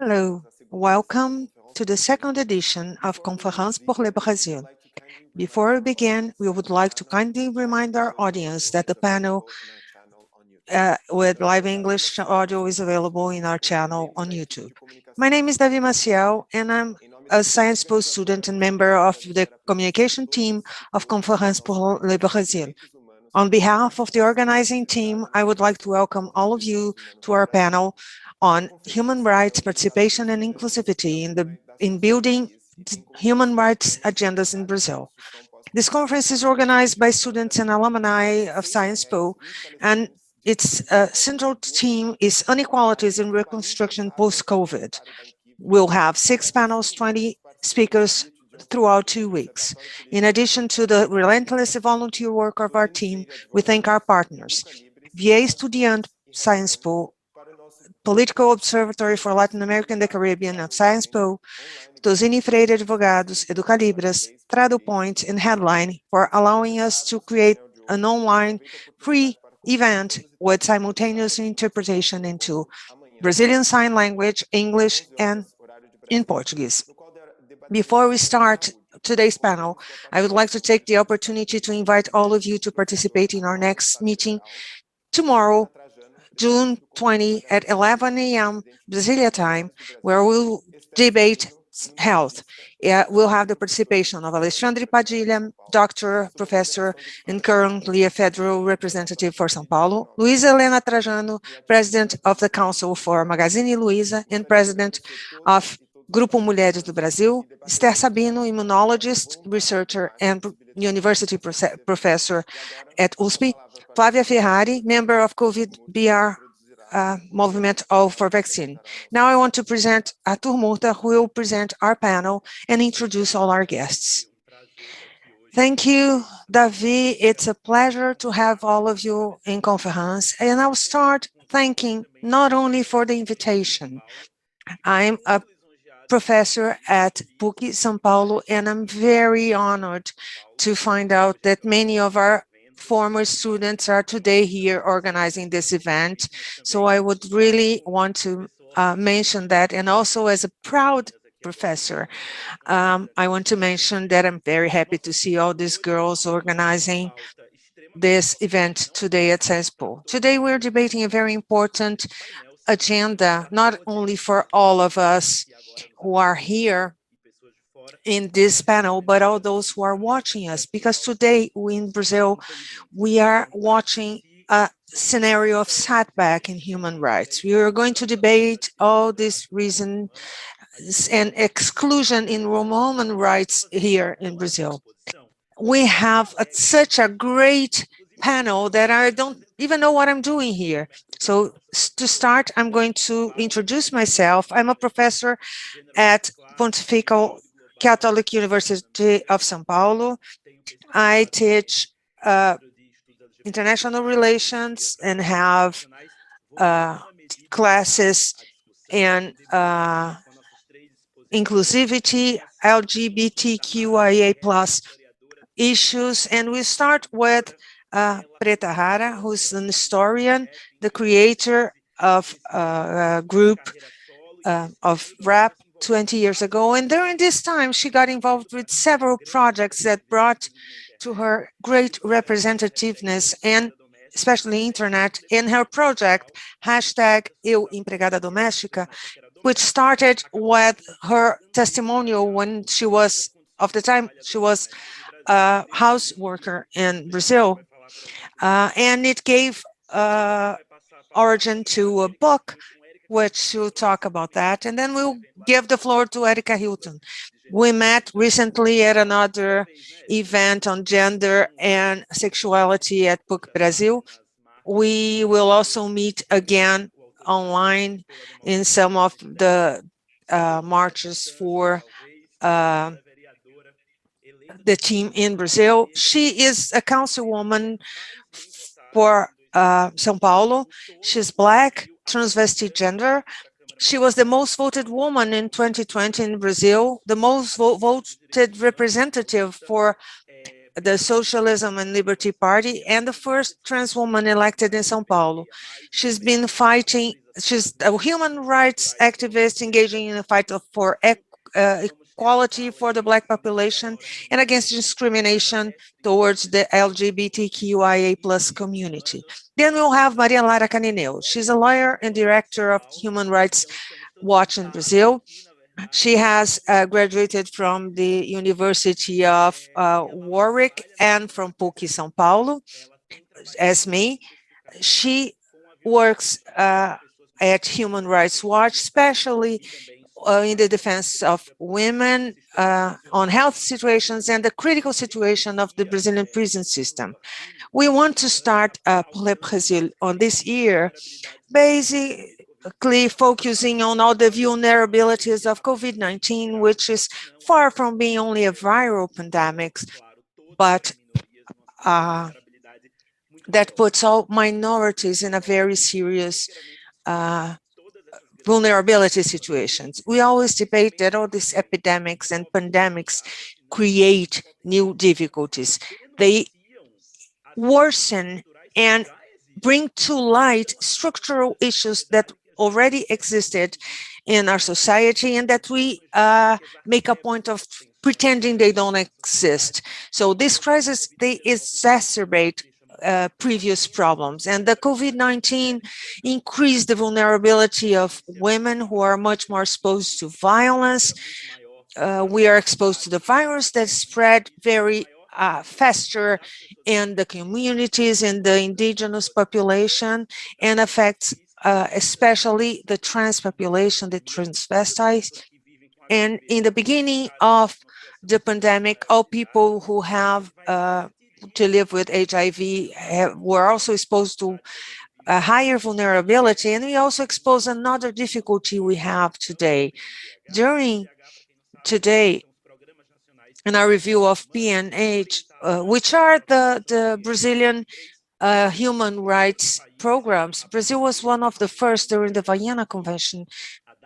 Hello, welcome to the second edition of Conférence pour le Brésil. Before we begin, we would like to kindly remind our audience that the panel with live English audio is available in our channel on YouTube. My name is Davi Maciel, and I'm a Science Post student and member of the communication team of Conférence pour le Brésil. On behalf of the organizing team, I would like to welcome all of you to our panel on human rights, participation, and inclusivity in building human rights agendas in Brazil. This conference is organized by students and alumni of Science Po, and its central theme is inequalities in reconstruction post-COVID. We'll have 6 panels, 20 speakers throughout 2 weeks. In addition to the relentless volunteer work of our team, we thank our partners. VA Estudiante Science Po, Political Observatory for Latin America and the Caribbean of Science Po, Tosini Freire Advogados, Educalibras, TradoPoint, and Headline for allowing us to create an online free event with simultaneous interpretation into Brazilian Sign Language, English, and in Portuguese. Before we start today's panel, I would like to take the opportunity to invite all of you to participate in our next meeting tomorrow, June 20 at 11 a.m. Brasilia time, where we'll debate health. We'll have the participation of Alexandre Padilha, doctor, professor, and currently a federal representative for São Paulo, Luisa Helena Trajano, president of the Council for Magazine Luiza and president of Grupo Mulheres do Brasil, Esther Sabino, immunologist, researcher, and university professor at USP, Flávia Ferrari, member of COVID-BR movement for vaccine. Now I want to present Arthur Murta, who will present our panel and introduce all our guests. Thank you, Davi. It's a pleasure to have all of you in Conférence, and I'll start thanking not only for the invitation. I'm a professor at PUC São Paulo, and I'm very honored to find out that many of our former students are today here organizing this event. So I would really want to mention that. And also as a proud professor, I want to mention that I'm very happy to see all these girls organizing this event today at CESPO. Today we're debating a very important agenda, not only for all of us who are here in this panel, but all those who are watching us, because today in Brazil, we are watching a scenario of setback in human rights. We are going to debate all these reasons and exclusion in human rights here in Brazil. We have such a great panel that I don't even know what I'm doing here. So to start, I'm going to introduce myself. I'm a professor at Pontifical Catholic University of São Paulo. I teach international relations and have classes in inclusivity, LGBTQIA+ issues. And we start with Preta Rara, who's an historian, the creator of a group of rap 20 years ago. And during this time, she got involved with several projects that brought to her great representativeness and especially internet in her project, #EuEmpregaDoméstica, which started with her testimonial when she was, of the time, she was a house worker in Brazil. And it gave origin to a book, which we'll talk about that. And then we'll give the floor to Erika Hilton. We met recently at another event on gender and sexuality at PUC Brazil. We will also meet again online in some of the marches for the team in Brazil. She is a councilwoman for São Paulo. She's Black, transvestite gender. She was the most voted woman in 2020 in Brazil, the most voted representative for the Socialism and Liberty Party, and the first trans woman elected in São Paulo. She's been fighting, she's a human rights activist engaging in a fight for equality for the Black population and against discrimination towards the LGBTQIA plus community. Then we'll have Maria Laura Canineu. She's a lawyer and director of Human Rights Watch in Brazil. She has graduated from the University of Warwick and from PUC São Paulo, as me. She works at Human Rights Watch, especially in the defense of women, on health situations and the critical situation of the Brazilian prison system. We want to start Pour le Brésil on this year, basically focusing on all the vulnerabilities of COVID-19, which is far from being only a viral pandemic, but that puts all minorities in a very serious vulnerability situations. We always debate that all these epidemics and pandemics create new difficulties. They worsen and bring to light structural issues that already existed in our society and that we make a point of pretending they don't exist. So this crisis, they exacerbate previous problems, and the COVID-19 increased the vulnerability of women who are much more exposed to violence. We are exposed to the virus that spread very faster in the communities, in the indigenous population, and affects especially the trans population, the transvestites. And in the beginning of the pandemic, all people who have to live with HIV were also exposed to a higher vulnerability, and we also expose another difficulty we have today. During today, in our review of PNH, which are the Brazilian human rights programs, Brazil was one of the first during the Vienna Convention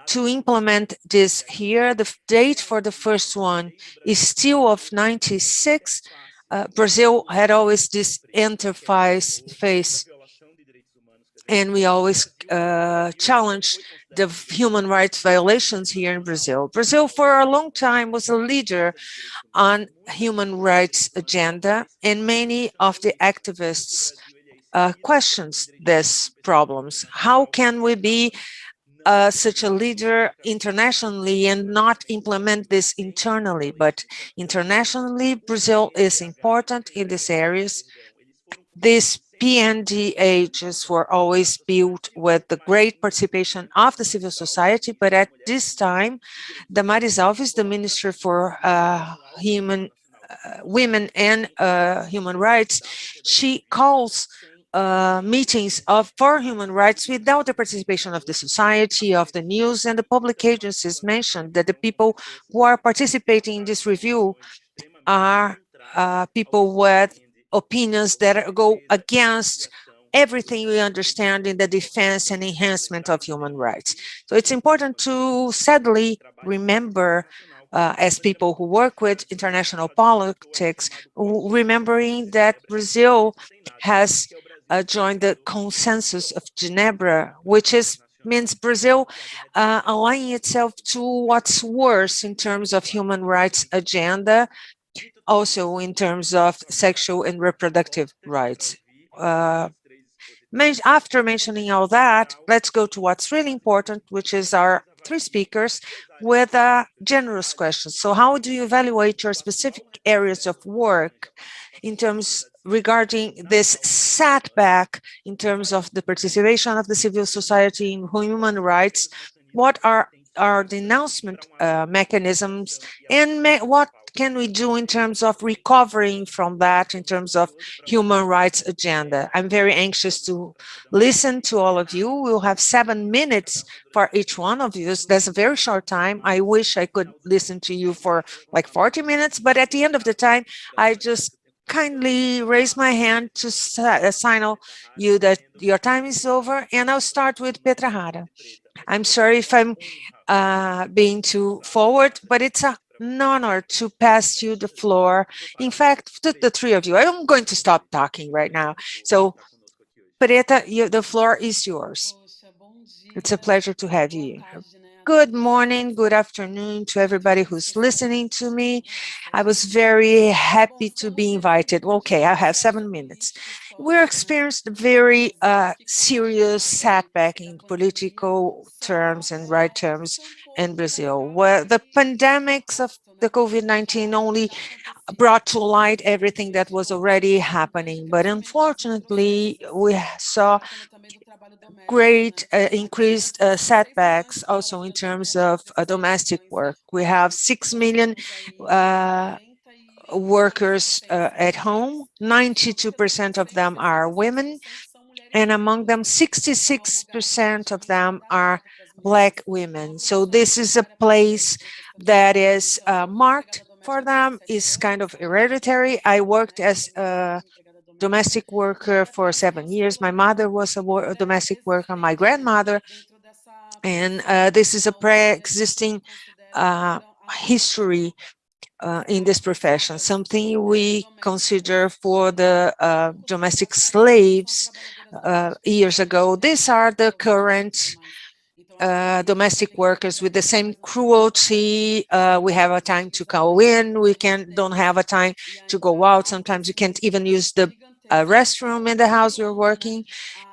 to implement this here. The date for the first one is still of 96. Brazil had always this interface phase, and we always challenged the human rights violations here in Brazil. Brazil, for a long time, was a leader on human rights agenda, and many of the activists questions these problems. How can we be such a leader internationally and not implement this internally? But internationally, Brazil is important in these areas. These PNDHs were always built with the great participation of the civil society, but at this time, Damares Alves, the Minister for Women and Human Rights, she calls meetings for human rights without the participation of the society, of the news, and the public agencies. Mentioned that the people who are participating in this review are people with opinions that go against everything we understand in the defense and enhancement of human rights. So it's important to sadly remember, as people who work with international politics, remembering that Brazil has joined the consensus of Geneva, which means Brazil aligning itself to what's worse in terms of human rights agenda, also in terms of sexual and reproductive rights. After mentioning all that, let's go to what's really important, which is our three speakers with generous questions. So how do you evaluate your specific areas of work in terms regarding this setback in terms of the participation of the civil society in human rights? What are our denouncement mechanisms, and what can we do in terms of recovering from that in terms of human rights agenda? I'm very anxious to listen to all of you. We'll have 7 minutes for each one of you. That's a very short time. I wish I could listen to you for like 40 minutes, but at the end of the time, I just kindly raise my hand to signal you that your time is over, and I'll start with Preta Rara. I'm sorry if I'm being too forward, but it's a an honor to pass you the floor. In fact, to the three of you, I'm going to stop talking right now. So, Preta, the floor is yours. Poxa, bom It's a dia, pleasure to have boa you. tarde, né, a Good todos morning, good vocês. afternoon to Muito everybody feliz who's de estar listening to aqui, me. né, I was session. very Bom, happy to be estamos nesse invited. período Okay, de I have recesso 7 minutes. político We're histórico, né, experienced a no very Brasil, que serious começa aí setback in da pandemia, political só terms and right terms foi um in pouco Brazil, marcado where the ali em pandemics of agosto, the né, COVID-19 já only já acontecia brought to light everything that was already happening. But principalmente as unfortunately, empresas, we saw tratando também do trabalho doméstico, great né, increased essas 6 milhões setbacks de also trabalhadores in terms of domésticos, essas 6 domestic milhões work. We have que 6 nós million temos aí uh, 92 workers peças at de home. mulheres, só que 92% of them are women, 66% são mulheres and among negras, them, né? Então é um lugar que 66% of praticamente them are vedado para as Black mulheres, é uma women. So profissão this is a necessária para place muitas outras that profissões. is Então, eu fui marked empregada for doméstica por them, 17 is kind anos, of saí da hereditary. profissão I worked doméstica, as me a formei de empregada doméstica, domestic worker e for através 7 years. My disso, mother was a domestic worker, my existem grandmother, dentro dessa and profissão this is a algumas que pre-existing consideram uh, history in this profession, escravas something we domésticas. consider for the Pouco tempo domestic atrás, essas são as slaves trabalhadoras domésticas years atualmente, ago. né, These que are the trabalham e tudo current mais. Então, elas têm essa domestic possibilidade workers para with the trabalhar same mais no trabalho doméstico, cruelty. We sem have a essas time to despesas go in. We domésticas can don't have externas, a time e to go ainda out. há um Sometimes you can't even prejuízo use the gigantesco restroom in the house you're continuando, né, working,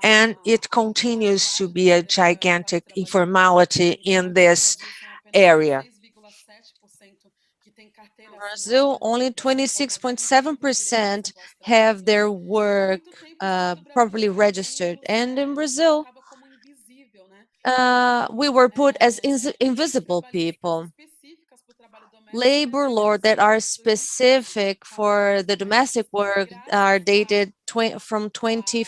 and it a continues to desigualdade be dentro a dessa classe gigantic trabalhadora. informality Então, in aqui no this Brasil são apenas area. 26,7% que têm carteira Brazil, assinada, né, only de certa forma garantindo os direitos que 26.7% são postos para have eles. their E por work muito tempo o Estado properly brasileiro registered. também And in Brazil, colocava como invisível, né? we were put as Leis invisible trabalhistas people. específicas para o trabalho doméstico Labor law that permanecem are vigentes specific para os for trabalhos the domestic domésticos, work are graças dated from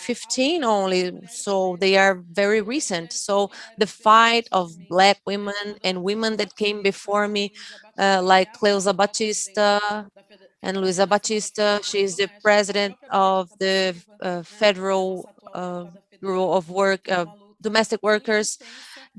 ao 2015 movimento das only, mulheres so they negras, are very das recent. mulheres que So the vieram bem fight antes de of mim, Black né? women Uma and das women that came Batistas, before como me, Luísa Batista, que é like a Cleusa atual presidente Batista, da and Federação Luisa Nacional das Batista, she Trabalhadoras is the Domésticas, a president própria of Preta the participa, né? É a Federal nossa atual deputada Bureau federal, of Work, que é uma luta domestic workers.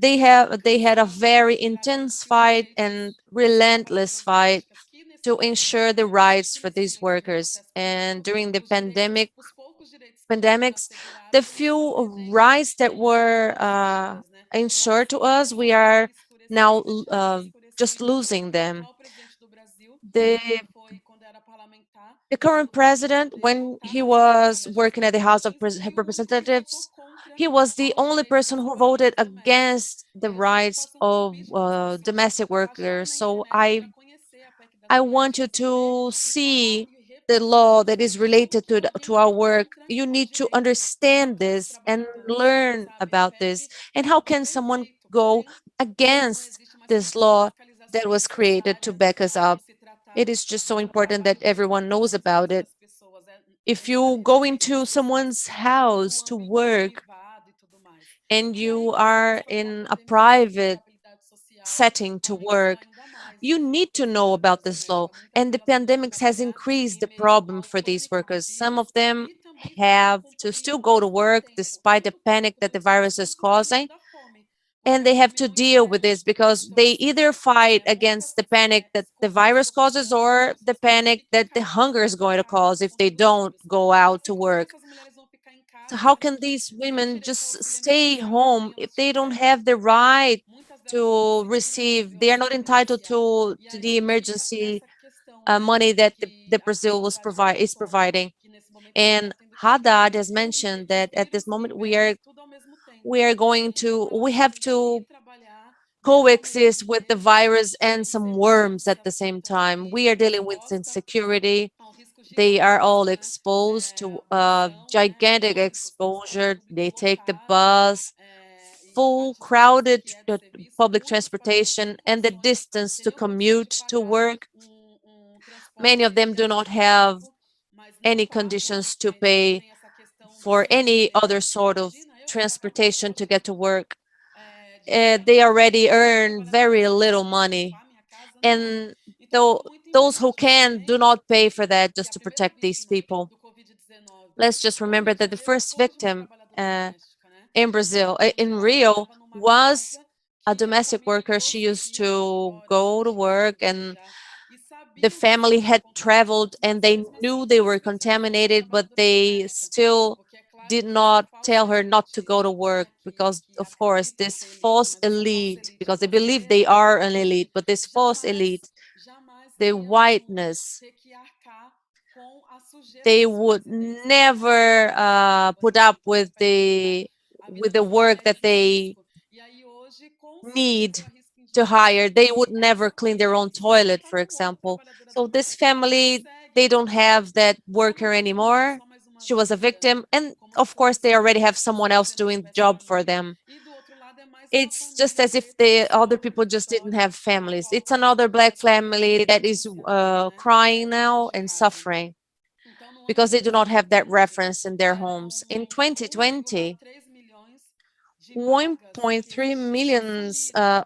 intensa They had a para very intense garantir os fight and direitos das relentless trabalhadoras fight domésticas, que nesse to momento, ensure the rights que for nesse these momento de workers. processo And político, during the os direitos, pandemic, os poucos direitos que tínhamos pandemics, the assegurados few simplesmente rights that were foram tiradas, né? Uma ensured to us, we civilização are foi now deixada de just escurecer. losing O them. atual presidente do Brasil, The ele foi, quando era parlamentar, the current ele, president, ele when he votava na Câmara was working at the House of Legislativa e o único que votou Representatives, contra he was the aos only direitos person dos who voted trabalhadores domésticos. against E the eu sempre rights faço um of convite para as pessoas domestic baixarem workers. na So internet para conhecer a PEC das I want you mulheres, ler to e falar see e the representar law no that is Brasil related que to alguém our foi work. contra You os need to direitos da understand classe this and trabalhadora, learn sabe? A about this. PEC And é how algo can someone perfeito, go porém não against existe uma this law that fiscalização was created to necessária back us por up? se It tratar is just so do important trabalho that doméstico everyone para knows muitas about it. outras pessoas. If you go into someone's No house to âmbito work privado e tudo mais. and E aí, you nesse are histórico da in a pandemia, a private vulnerabilidade social setting to aumentou work, ainda mais, you né? need to Na know about violência this law. doméstica. Muitas And the delas não vão pandemics has trabalhar increased em the meio problem ao for these pânico do workers. Some of vírus them e também têm que have to still cumprir go ao to mesmo work tempo, despite the tanto panic that the políticos virus is quanto o medo causing, da fome, porque and a they have fome to não deal with espera. this because Então, they assim, either fight against muitas the panic that setbacks the com virus isso, causes porque or nós the temos pessoas que panic ficam em that the casa, hunger is going to paradas, cause por if conta they do don't vírus. go E out assim, to como é que work. essas mulheres vão ficar em So how casa can these sem women direito ao just auxílio stay emergencial que home nenhum if they don't tiveram, have the né? right Muitas delas não to conseguiram receber receive? o They are not auxílio entitled emergencial. E to aí the fica emergency essa questão, né? money that Que a Brazil was desigualdade fica is forte, providing. que nesse momento nós And estamos tendo que Haddad lidar has com mentioned o that at this vírus e moment o MEC, tudo ao mesmo we tempo. are going Então, to é uma we have luta e to trabalhar nesse momento coexist with the mesmo virus de and some worms at insegurança the same que está time. aí We are dealing with exposta insecurity. a um risco They are all gigantesco, né? exposed to Busão, né? gigantic Ônibus, transporte exposure. público They take the lotado, bus, e full partes do ônibus crowded que é de serviço, public muitas famílias sem transportation, and the condições, distance to teriam condições de commute to pagar work. um Many of transporte them do not público have público, mas não any pagam, conditions e to ainda pay tem essa questão do for any other financiamento. sort of Imagina eu que já pago transportation to get imposto to work. de They aluguel, already e earn agora tem que very pagar little para money. limpar minha casa? Não. And Então, tudo muito those who importante nesse can do momento, not pay for that que just a to primeira protect these vítima people. do Covid-19 Let's just no remember Rio de that the Janeiro first foi de uma victim trabalhadora doméstica, né? in Uma Brazil, in mulher que Rio, morava numa was casa a que a domestic família worker. She used conseguiu ir to embora, go to retirar, work tentar and retirar the family had traveled and they knew they were contaminated, but they still did not tell her not to go to work because, of course, this false elite, because they believe they are an elite, but this false elite, the whiteness, they would never put up with the work that they need to hire. They would never clean their own toilet, for example. So this family, they don't have that worker anymore. She was a victim, and of course they already have someone else doing the job for them. It's just as if the other people just didn't have families. It's another black family that is crying now and suffering because they do not have that reference in their homes. In 2020, 1.3 million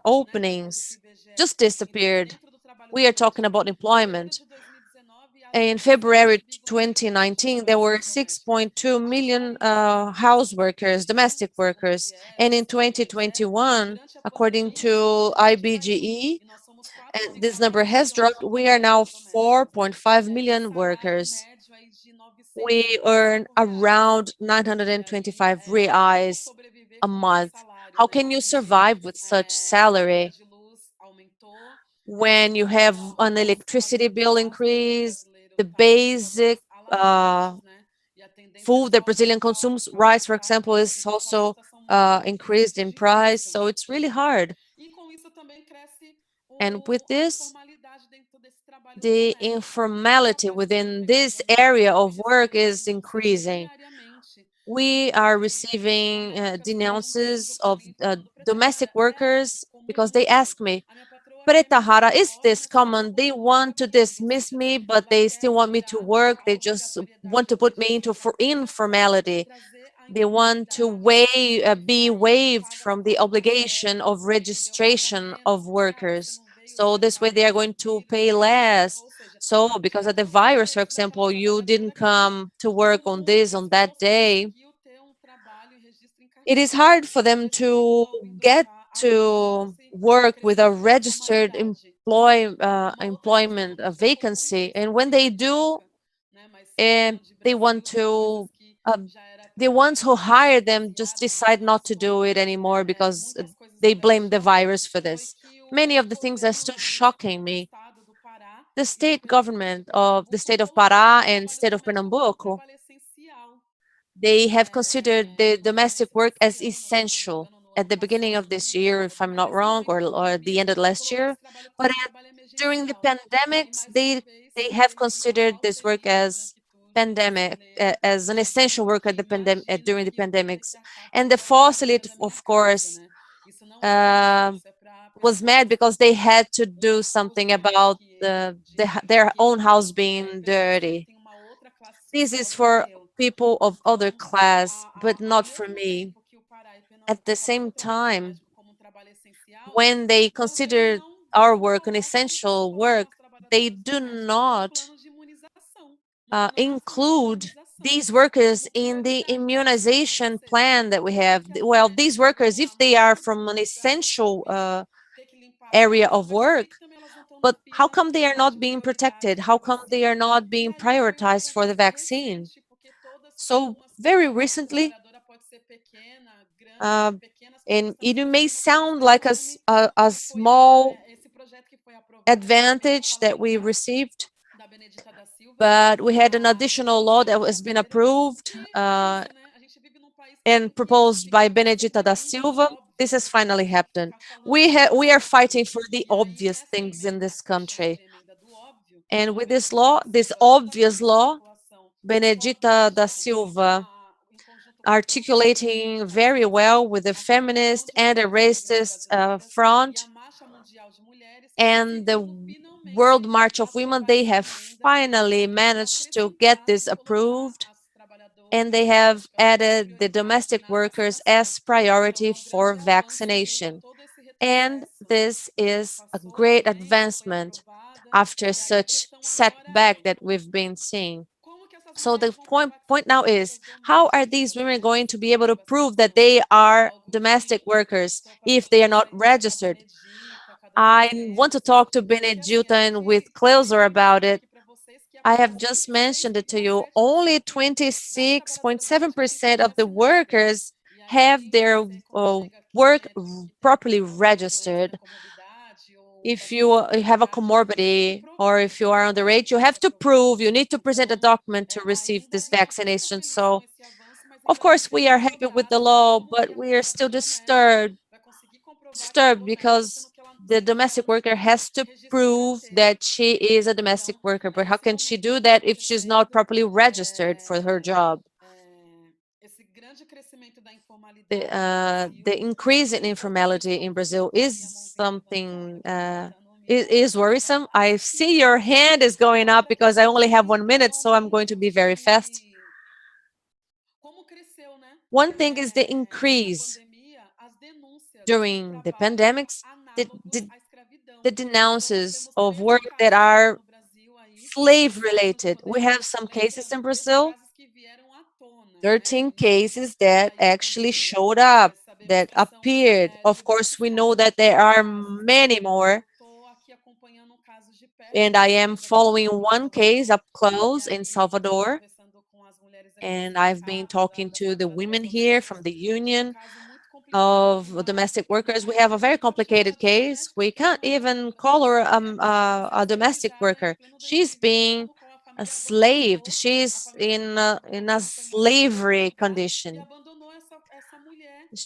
openings just disappeared. We are talking about employment. In February 2019, there were 6.2 million house workers, domestic workers. And in 2021, according to IBGE, and this number has dropped, we are now 4.5 million workers. We earn around 925 reais a month. How can you survive with such salary when you have an electricity bill increase, the basic food that Brazilian consumes, rice, for example, is also increased in price. So it's really hard. And with this, the informality within this area of work is increasing. We are receiving denounces of domestic workers because they ask me, Preta Rara, is this common? They want to dismiss me, but they still want me to work. They just want to put me into informality. They want to be waived from the obligation of registration of workers. So this way they are going to pay less. So because of the virus, for example, you didn't come to work on this, on that day, it is hard for them to get to work with a registered employment vacancy. And when they do, they want to, the ones who hire them just decide not to do it anymore because they blame the virus for this. Many of the things are still shocking me. The state government of the state of Pará and state of Pernambuco, they have considered the domestic work as essential at the beginning of this year, if I'm not wrong, or at the end of last year. But during the pandemics, they have considered this work as as an essential work at the during the pandemics. And the fossil, of course, was mad because they had to do something about their own house being dirty. This is for people of other class, but not for me. At the same time, when they consider our work an essential work, they do not include these workers in the immunization plan that we have. Well, these workers, if they are from an essential area of work, but how come they are not being protected? How come they are not being prioritized for the vaccine? So very recently, and it may sound like a small advantage that we received, but we had an additional law that has been approved and proposed by Benedita da Silva. This has finally happened. We are fighting for the obvious things in this country. And with this law, this obvious law, Benedita da Silva articulating very well with the feminist and a racist front and the World March of Women, they have finally managed to get this approved, and they have added the domestic workers as priority for vaccination. And this is a great advancement after such setback that we've been seeing. So the point now is, how are these women going to be able to prove that they are domestic workers if they are not registered? I want to talk to Benedita and with Closer about it. I have just mentioned it to you. Only 26.7% of the workers have their work properly registered. If you have a comorbidity or if you are underage, you have to prove, you need to present a document to receive this vaccination. So, of course, we are happy with the law, but we are still disturbed because the domestic worker has to prove that she is a domestic worker. But how can she do that if she's not properly registered for her job? The increase in informality in Brazil is something is worrisome. I see your hand is going up because I only have 1 minute, so I'm going to be very fast. One thing is the increase during the pandemics, the denounces of work that are slave related. We have some cases in Brazil, 13 cases that actually showed up, that appeared. Of course, we know that there are many more. And I am following one case up close in Salvador. And I've been talking to the women here from the union of domestic workers. We have a very complicated case. We can't even call her a domestic worker. She's being enslaved. She's in a slavery condition.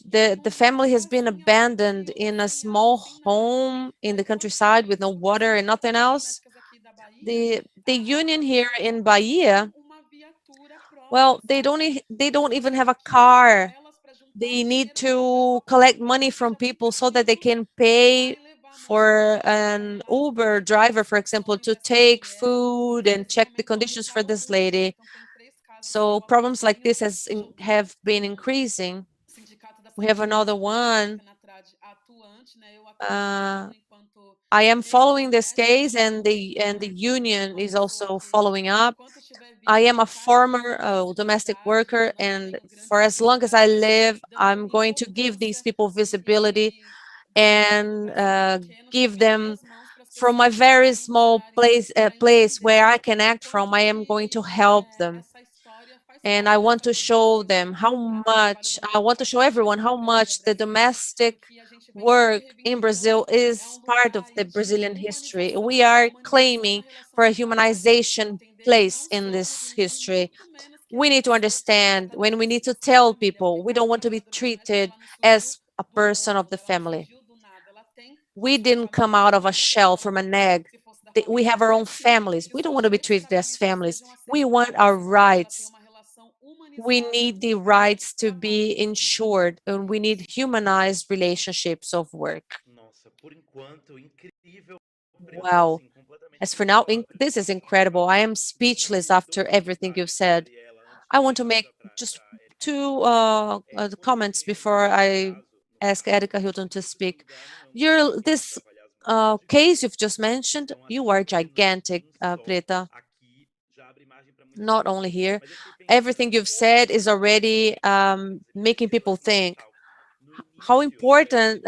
The family has been abandoned in a small home in the countryside with no water and nothing else. The union here in Bahia, well, they don't even have a car. They need to collect money from people so that they can pay for an Uber driver, for example, to take food and check the conditions for this lady. So problems like this have been increasing. We have another one. I am following this case, and the union is also following up. I am a former domestic worker, and for as long as I live, I'm going to give these people visibility and give them from my very small place where I can act from. I am going to help them. And I want to show them how much, I want to show everyone how much the domestic work in Brazil is part of the Brazilian history. We are claiming for a humanization place in this history. We need to understand when we need to tell people we don't want to be treated as a person of the family. We didn't come out of a shell from an egg. We have our own families. We don't want to be treated as families. We want our rights. We need the rights to be ensured, and we need humanized relationships of work. Wow. As for now, this is incredible. I am speechless after everything you've said. I want to make just two comments before I ask Erika Hilton to speak. This case you've just mentioned, you are gigantic, Preta. Not only here, everything you've said is already making people think how important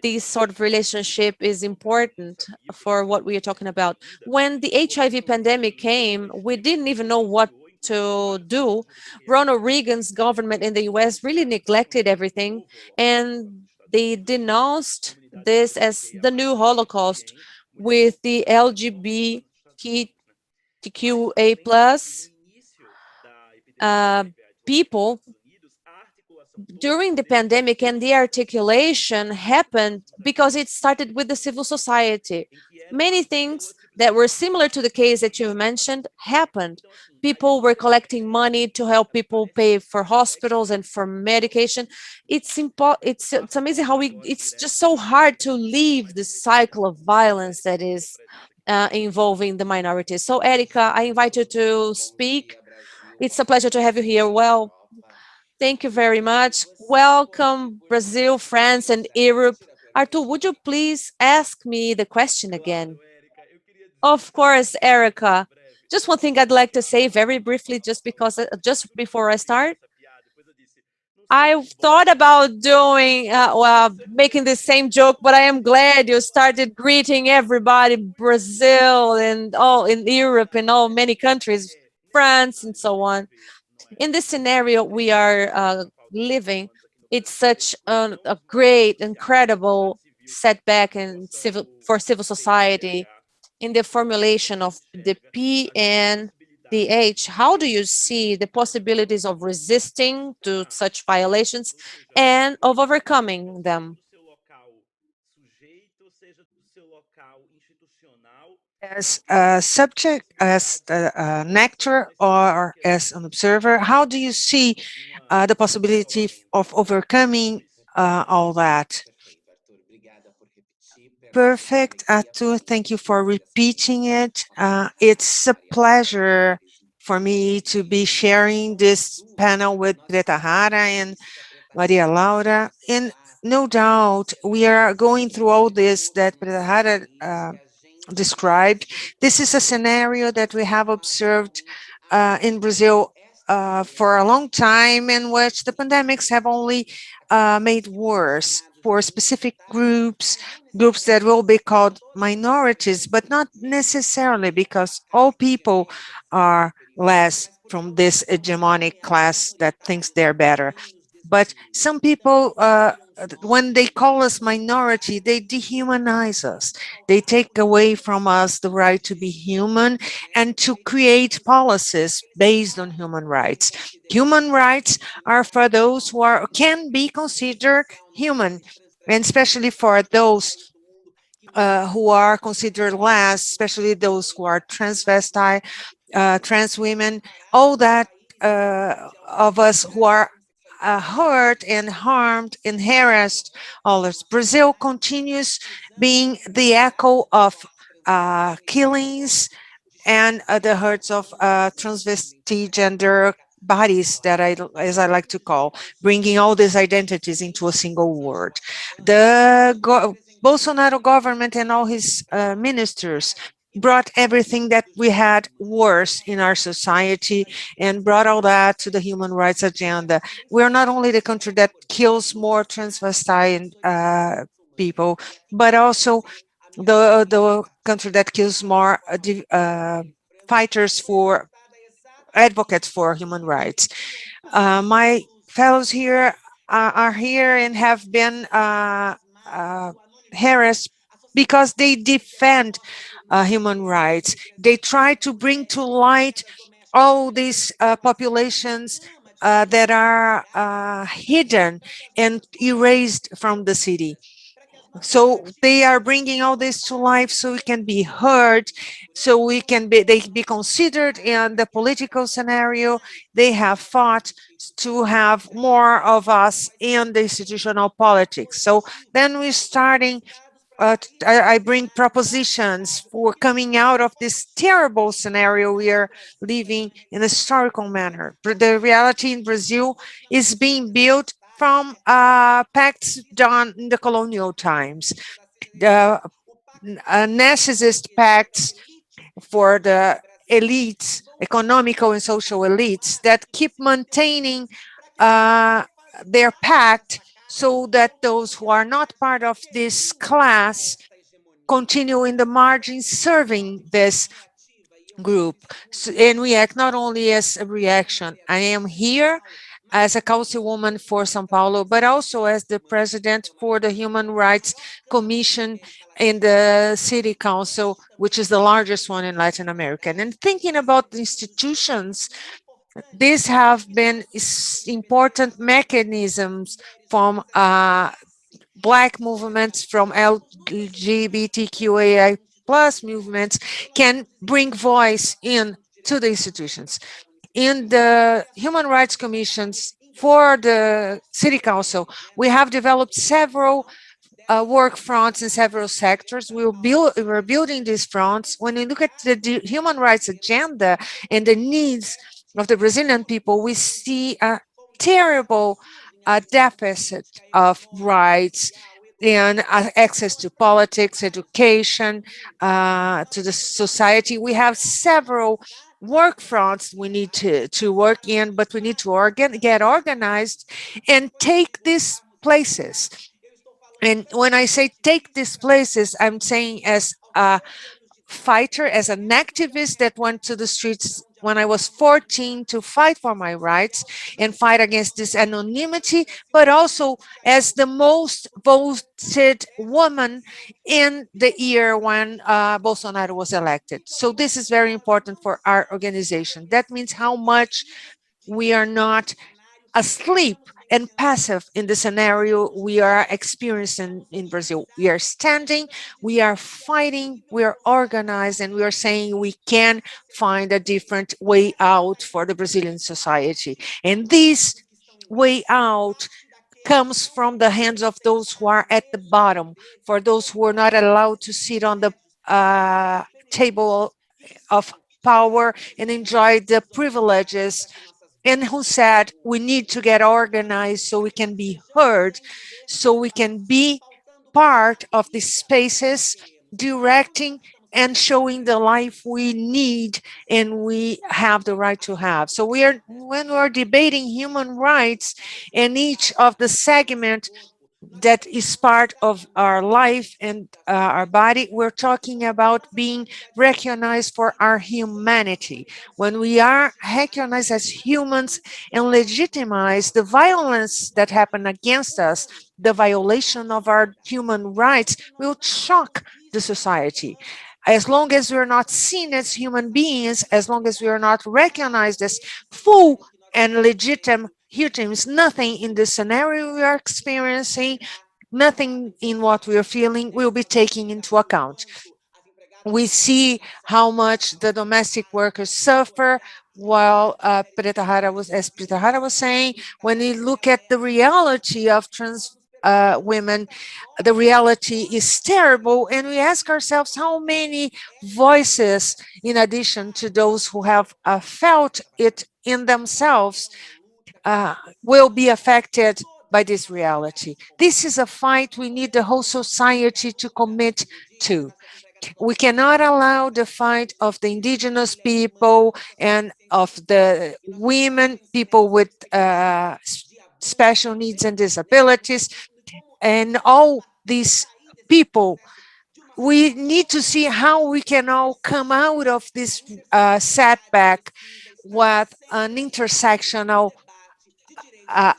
this sort of relationship is important for what we are talking about. When the HIV pandemic came, we didn't even know what to do. Ronald Reagan's government in the US really neglected everything, and they denounced this as the new Holocaust with the LGBTQA plus people during the pandemic, and the articulation happened because it started with the civil society. Many things that were similar to the case that you mentioned happened. People were collecting money to help people pay for hospitals and for medication. It's amazing how it's just so hard to leave the cycle of violence that is involving the minorities. So, Erika, I invite you to speak. It's a pleasure to have you here. Well, thank you very much. Welcome, Brazil, France, and Europe. Arthur, would you please ask me the question again? Of course, Erica. Just one thing I'd like to say very briefly, just before I start. I thought about doing, making the same joke, but I am glad you started greeting everybody, Brazil and all in Europe and all many countries, France and so on. In this scenario we are living, it's such a great, incredible setback in civil society in the formulation of the P and the H. How do you see the possibilities of resisting to such violations and of overcoming them? As a subject, as an actor, or as an observer, how do you see the possibility of overcoming all that? Perfect, Arthur. Thank you for repeating it. It's a pleasure for me to be sharing this panel with Preta Rara and Maria Laura. And no doubt, we are going through all this that Preta Rara described. This is a scenario that we have observed in Brazil for a long time, in which the pandemics have only made worse for specific groups, groups that will be called minorities, but not necessarily, because all people are less from this hegemonic class that thinks they're better. But some people, when they call us minority, they dehumanize us. They take away from us the right to be human and to create policies based on human rights. Human rights are for those who can be considered human, and especially for those who are considered less, especially those who are transvestite, trans women, all that of us who are hurt and harmed and harassed others. Brazil continues being the echo of killings and the hurts of transvestite gender bodies, that as I like to call, bringing all these identities into a single word. The Bolsonaro government and all his ministers brought everything that we had worse in our society and brought all that to the human rights agenda. We're not only the country that kills more transvestite people, but also the country that kills more fighters for advocates for human rights. My fellows here are here and have been uh, harassed because they defend human rights. They try to bring to light all these populations that are hidden and erased from the city. So they are bringing all this to life so we can be heard, so they be considered in the political scenario. They have fought to have more of us in the institutional politics. So then we're starting I bring propositions for coming out of this terrible scenario we are living in a historical manner. The reality in Brazil is being built from pacts done in the colonial times. The narcissist pacts for the elites, economical and social elites, that keep maintaining uh, their pact so that those who are not part of this class continue in the margins serving this group. So, and we act not only as a reaction. I am here as a councilwoman for São Paulo, but also as the president for the Human Rights Commission in the City Council, which is the largest one in Latin America. And thinking about the institutions, these have been important mechanisms from Black movements, from LGBTQAI plus movements, can bring voice in to the institutions. In the Human Rights Commissions for the City Council, we have developed several work fronts in several sectors. We're building these fronts. When we look at the human rights agenda and the needs of the Brazilian people, we see a terrible deficit of rights and access to politics, education, to the society. We have several work fronts we need to work in, but we need to get organized and take these places. And when I say take these places, I'm saying as a fighter, as an activist that went to the streets when I was 14 to fight for my rights and fight against this anonymity, but also as the most voted woman in the year when Bolsonaro was elected. So this is very important for our organization. That means how much we are not asleep and passive in the scenario we are experiencing in Brazil. We are standing, we are fighting, we are organized, and we are saying we can find a different way out for the Brazilian society. And this way out comes from the hands of those who are at the bottom, for those who are not allowed to sit on the table of power and enjoy the privileges, and who said we need to get organized so we can be heard, so we can be part of the spaces directing and showing the life we need and we have the right to have. So we are, when we're debating human rights in each of the segment that is part of our life and our body, we're talking about being recognized for our humanity. When we are recognized as humans and legitimize the violence that happened against us, the violation of our human rights will shock the society. As long as we're not seen as human beings, as long as we are not recognized as full and legitimate humans, nothing in the scenario we are experiencing, nothing in what we are feeling will be taken into account. We see how much the domestic workers suffer, while as Preta Rara was saying, when we look at the reality of trans women, the reality is terrible, and we ask ourselves how many voices, in addition to those who have felt it in themselves, uh, will be affected by this reality. This is a fight we need the whole society to commit to. We cannot allow the fight of the indigenous people and of the women, people with special needs and disabilities, and all these people. We need to see how we can all come out of this setback with an intersectional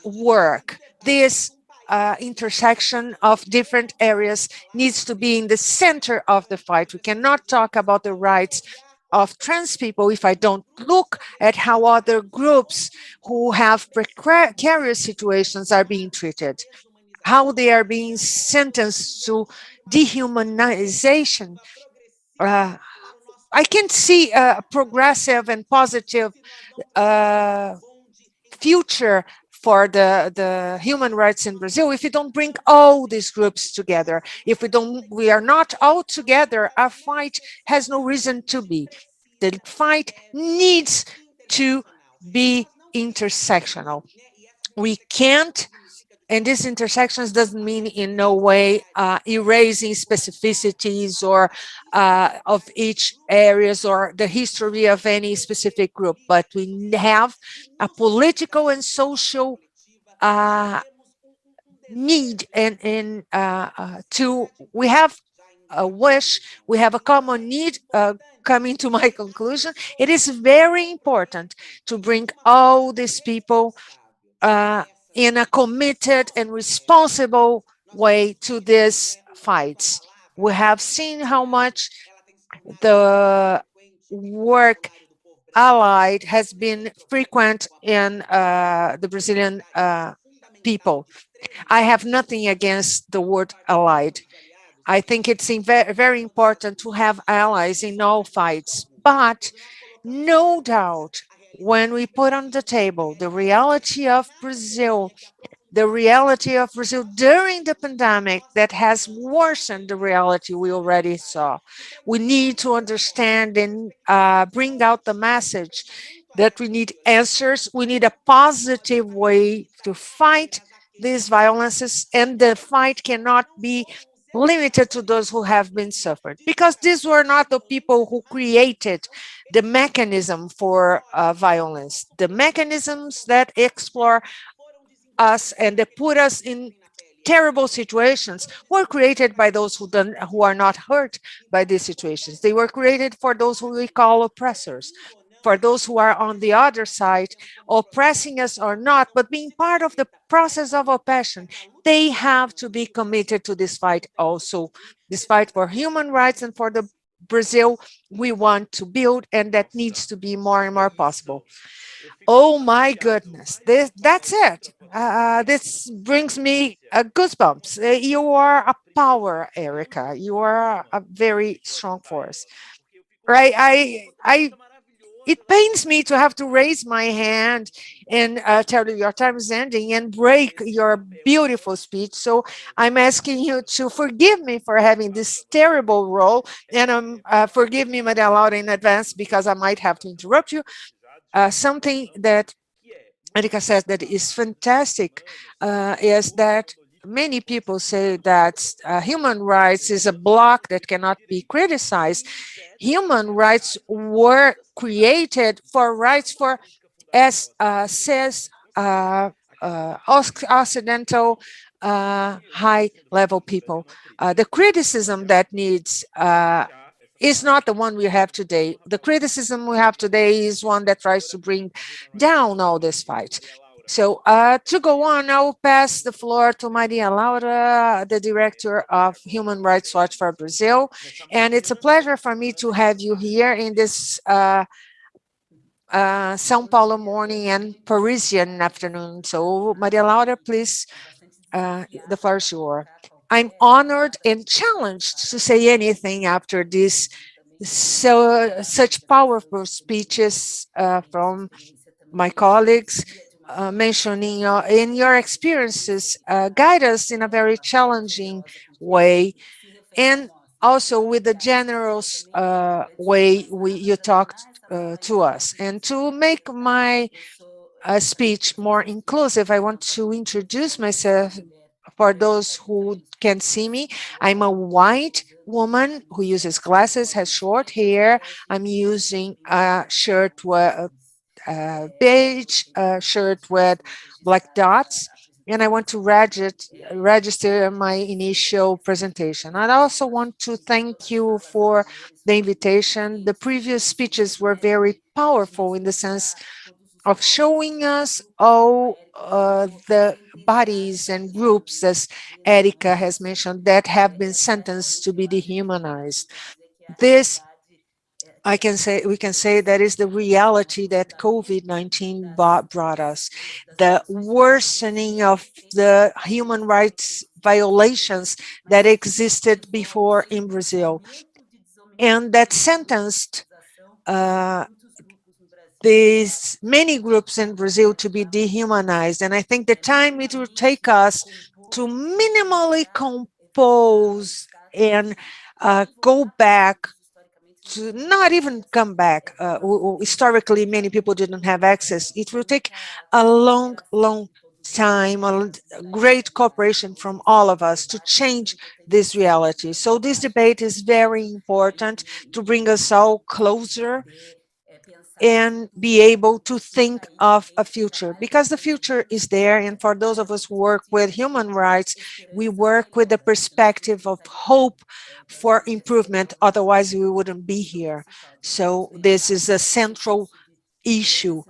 work. This intersection of different areas needs to be in the center of the fight. We cannot talk about the rights of trans people if I don't look at how other groups who have precarious situations are being treated, how they are being sentenced to dehumanization. Uh, I can see a progressive and positive uh, future for the human rights in Brazil if we don't bring all these groups together. If we are not all together, our fight has no reason to be. The fight needs to be intersectional. We can't, and these intersections doesn't mean in no way erasing specificities or of each areas or the history of any specific group, but we have a political and social need and to we have a wish, we have a common need. Coming to my conclusion, it is very important to bring all these people in a committed and responsible way to these fights. We have seen how much the work allied has been frequent in the Brazilian people. I have nothing against the word allied. I think it's very important to have allies in all fights. But no doubt, when we put on the table the reality of Brazil, the reality of Brazil during the pandemic that has worsened the reality we already saw. We need to understand and bring out the message that we need answers. We need a positive way to fight these violences, and the fight cannot be limited to those who have been suffered, because these were not the people who created the mechanism for violence, the mechanisms that explore us and that put us in terrible situations were created by those who are not hurt by these situations. They were created for those who we call oppressors, for those who are on the other side, oppressing us or not, but being part of the process of oppression. They have to be committed to this fight also, this fight for human rights and for the Brazil we want to build, and that needs to be more and more possible. Oh my goodness, that's it. This brings me goosebumps. You are a power, Erika. You are a very strong force. Right? It pains me to have to raise my hand and tell you your time is ending and break your beautiful speech. So I'm asking you to forgive me for having this terrible role, and forgive me, Madame Laura, in advance because I might have to interrupt you. Something that Erika says that is fantastic is that many people say that human rights is a block that cannot be criticized. Human rights were created for rights for, as says Occidental high level people. The criticism that needs is not the one we have today. The criticism we have today is one that tries to bring down all this fight. So to go on, I'll pass the floor to Maria Laura, the director of Human Rights Watch for Brazil. And it's a pleasure for me to have you here in this São Paulo morning and Parisian afternoon. So Maria Laura, please, the floor is yours. I'm honored and challenged to say anything after this such powerful speeches from my colleagues, mentioning in your experiences, guide us in a very challenging way, and also with the generous way you talked to us. And to make my speech more inclusive, I want to introduce myself for those who can see me. I'm a white woman who uses glasses, has short hair. I'm using a shirt with beige shirt with black dots, and I want to register my initial presentation. I also want to thank you for the invitation. The previous speeches were very powerful in the sense of showing us all the bodies and groups, as Erika has mentioned, that have been sentenced to be dehumanized. This, we can say that is the reality that COVID-19 brought us. The worsening of the human rights violations that existed before in Brazil, and that sentenced these many groups in Brazil to be dehumanized. And I think the time it will take us to minimally compose and go back to not even come back. Historically, many people didn't have access. It will take a long, long time, a great cooperation from all of us to change this reality. So this debate is very important to bring us all closer and be able to think of a future, because the future is there. And for those of us who work with human rights, we work with the perspective of hope for improvement. Otherwise, we wouldn't be here. So this is a central issue.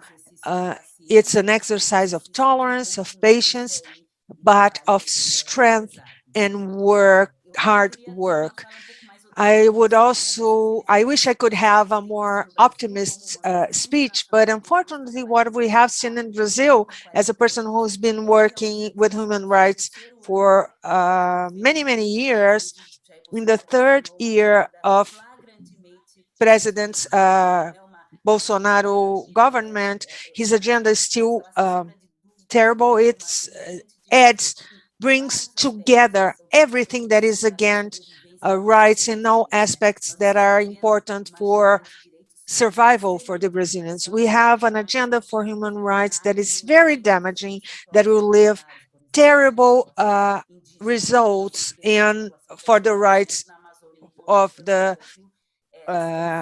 It's an exercise of tolerance, of patience, but of strength and work, hard work. I wish I could have a more optimist speech, but unfortunately, what we have seen in Brazil, as a person who's been working with human rights for many, many years, in the third year of President Bolsonaro government, his agenda is still terrible. It's adds, brings together everything that is against rights in all aspects that are important for survival for the Brazilians. We have an agenda for human rights that is very damaging, that will leave terrible results in for the rights of the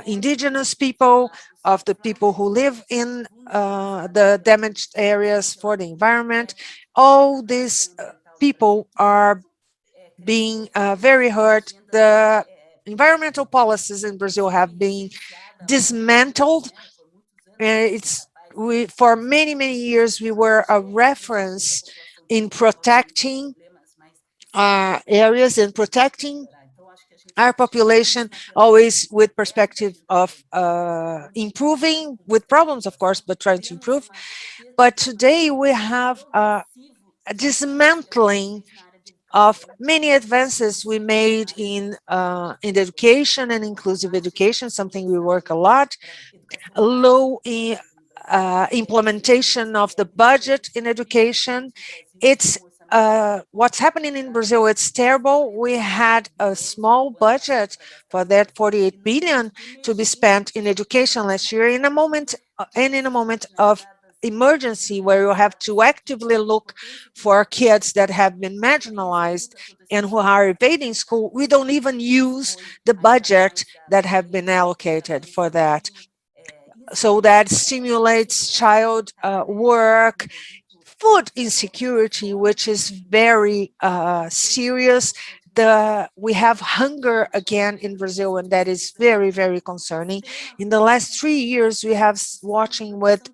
indigenous people, of the people who live in the damaged areas for the environment. All these people are being very hurt. The environmental policies in Brazil have been dismantled. It's we for many years we were a reference in protecting areas and protecting our population, always with perspective of improving, with problems of course, but trying to improve. But today we have a dismantling of many advances we made in education and inclusive education, something we work a lot, low implementation of the budget in education. It's what's happening in Brazil. It's terrible. We had a small budget for that 48 billion to be spent in education last year in a moment and in a moment of emergency where you have to actively look for kids that have been marginalized and who are evading school. We don't even use the budget that have been allocated for that. So that stimulates child work, food insecurity, which is very serious. We have hunger again in Brazil, and that is very concerning. In the last 3 years, we have watching with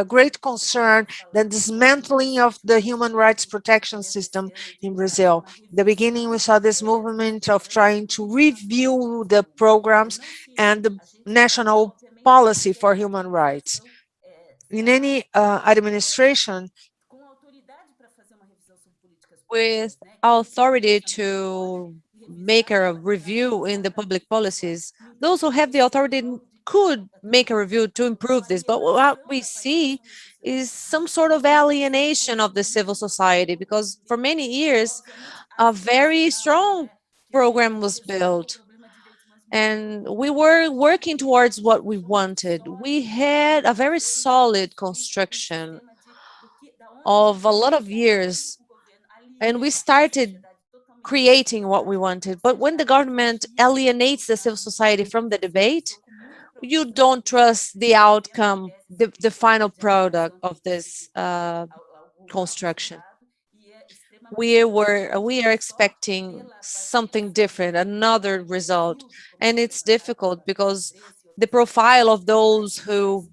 great concern the dismantling of the human rights protection system in Brazil. In the beginning, we saw this movement of trying to review the programs and the national policy for human rights. In any administration, with authority to make a review in the public policies, those who have the authority could make a review to improve this. But what we see is some sort of alienation of the civil society, because for many years, a very strong program was built and we were working towards what we wanted. We had a very solid construction of a lot of years, and we started creating what we wanted. But when the government alienates the civil society from the debate, you don't trust the outcome, the final product of this construction. We are expecting something different, another result, and it's difficult because the profile of those who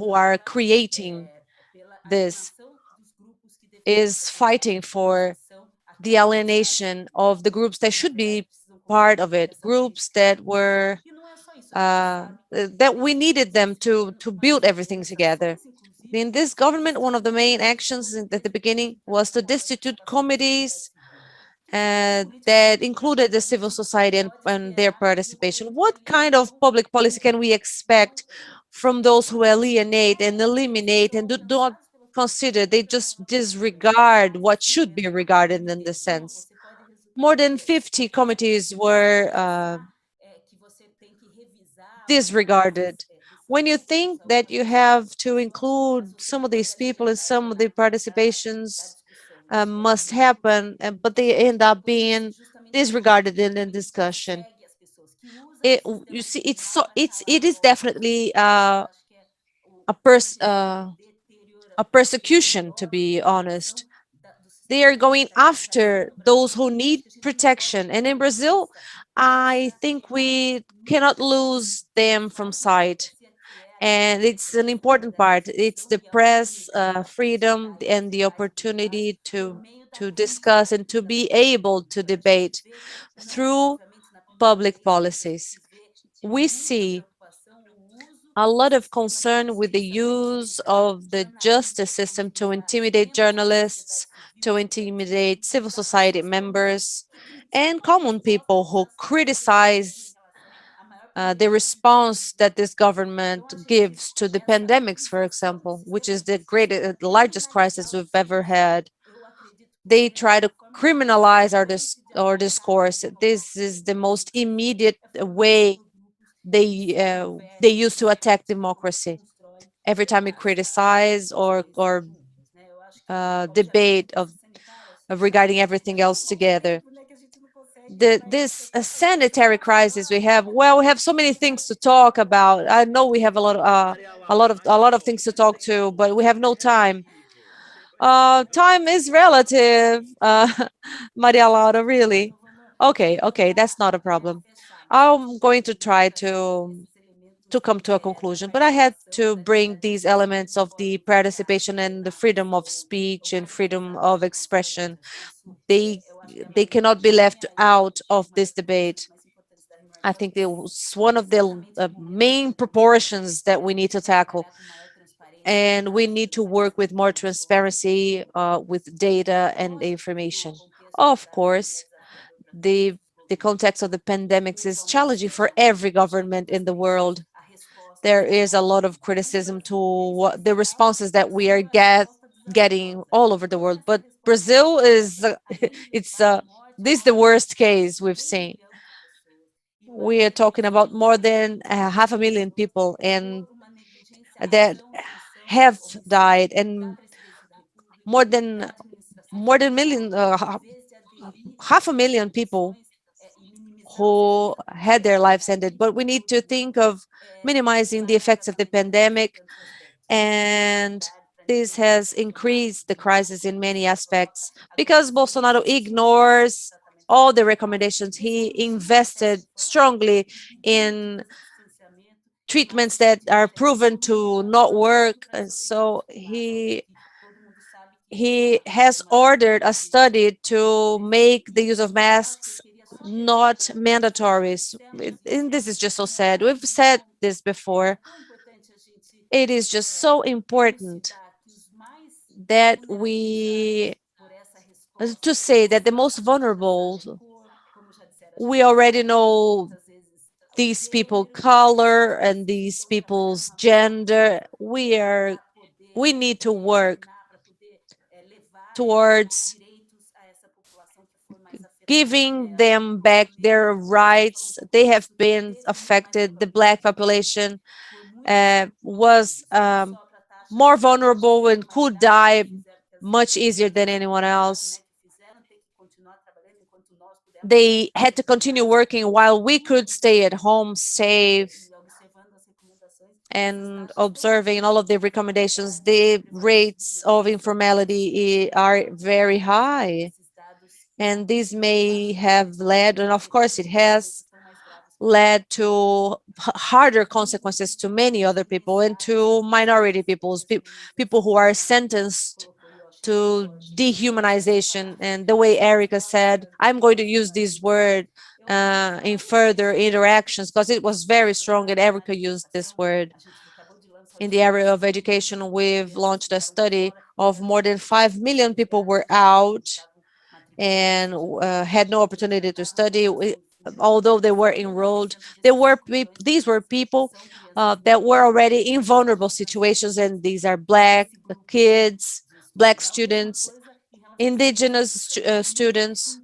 are creating this is fighting for the alienation of the groups that should be part of it, groups that were that we needed them to build everything together. In this government, one of the main actions at the beginning was to destitute committees that included the civil society and their participation. What kind of public policy can we expect from those who alienate and eliminate and do not consider, they just disregard what should be regarded in this sense? More than 50 committees were disregarded. When you think that you have to include some of these people and some of the participations must happen, but they end up being disregarded in the discussion. You see, it is definitely a a persecution, to be honest. They are going after those who need protection, and in Brazil, I think we cannot lose them from sight. And it's an important part. It's the press freedom and the opportunity to discuss and to be able to debate through public policies. We see a lot of concern with the use of the justice system to intimidate journalists, to intimidate civil society members, and common people who criticize the response that this government gives to the pandemics, for example, which is the largest crisis we've ever had. They try to criminalize our discourse. This is the most immediate way they use to attack democracy. Every time we criticize or debate of regarding everything else together. This sanitary crisis we have, well, we have so many things to talk about. I know we have a lot of things to talk to, but we have no time. Time is relative, Maria Laura, really. Okay, okay, that's not a problem. I'm going to try to come to a conclusion, but I had to bring these elements of the participation and the freedom of speech and freedom of expression. They they cannot be left out of this debate. I think it was one of the main proportions that we need to tackle, and we need to work with more transparency, with data and information. Of course, the the context of the pandemics is challenging for every government in the world. There is a lot of criticism to what the responses that we are getting all over the world. But Brazil is it's this is the worst case we've seen. We are talking about more than 500,000 people and that have died, and more than million, half a million people who had their lives ended. But we need to think of minimizing the effects of the pandemic, and this has increased the crisis in many aspects because Bolsonaro ignores all the recommendations. He invested strongly in treatments that are proven to not work. And so he has ordered a study to make the use of masks not mandatory. And this is just so sad. We've said this before. It is just so important that to say that the most vulnerable, we already know these people color and these people's gender. We need to work towards giving them back their rights. They have been affected. The Black population was more vulnerable and could die much easier than anyone else. They had to continue working while we could stay at home safe and observing all of the recommendations. The rates of informality are very high, and this may have led, and of course it has led to harder consequences to many other people and to minority peoples, people who are sentenced to dehumanization. And the way Erika said, I'm going to use this word in further interactions because it was very strong and Erika used this word. In the area of education, we've launched a study of more than 5 million people were out and had no opportunity to study. Although they were enrolled, these were people that were already in vulnerable situations, and these are Black kids, Black students, indigenous students.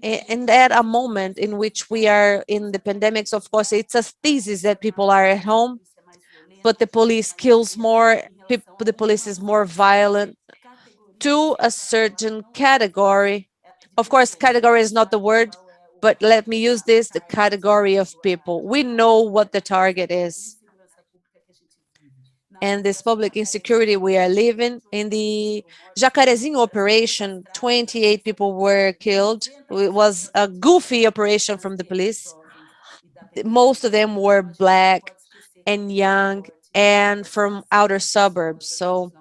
And at a moment in which we are in the pandemics, of course, it's a thesis that people are at home, but the police kills more, the police is more violent to a certain category. Of course, category is not the word, but let me use this, the category of people. We know what the target is. And this public insecurity we are living in the Jacarezinho operation, 28 people were killed. It was a goofy operation from the police. Most of them were Black and young and from outer suburbs. So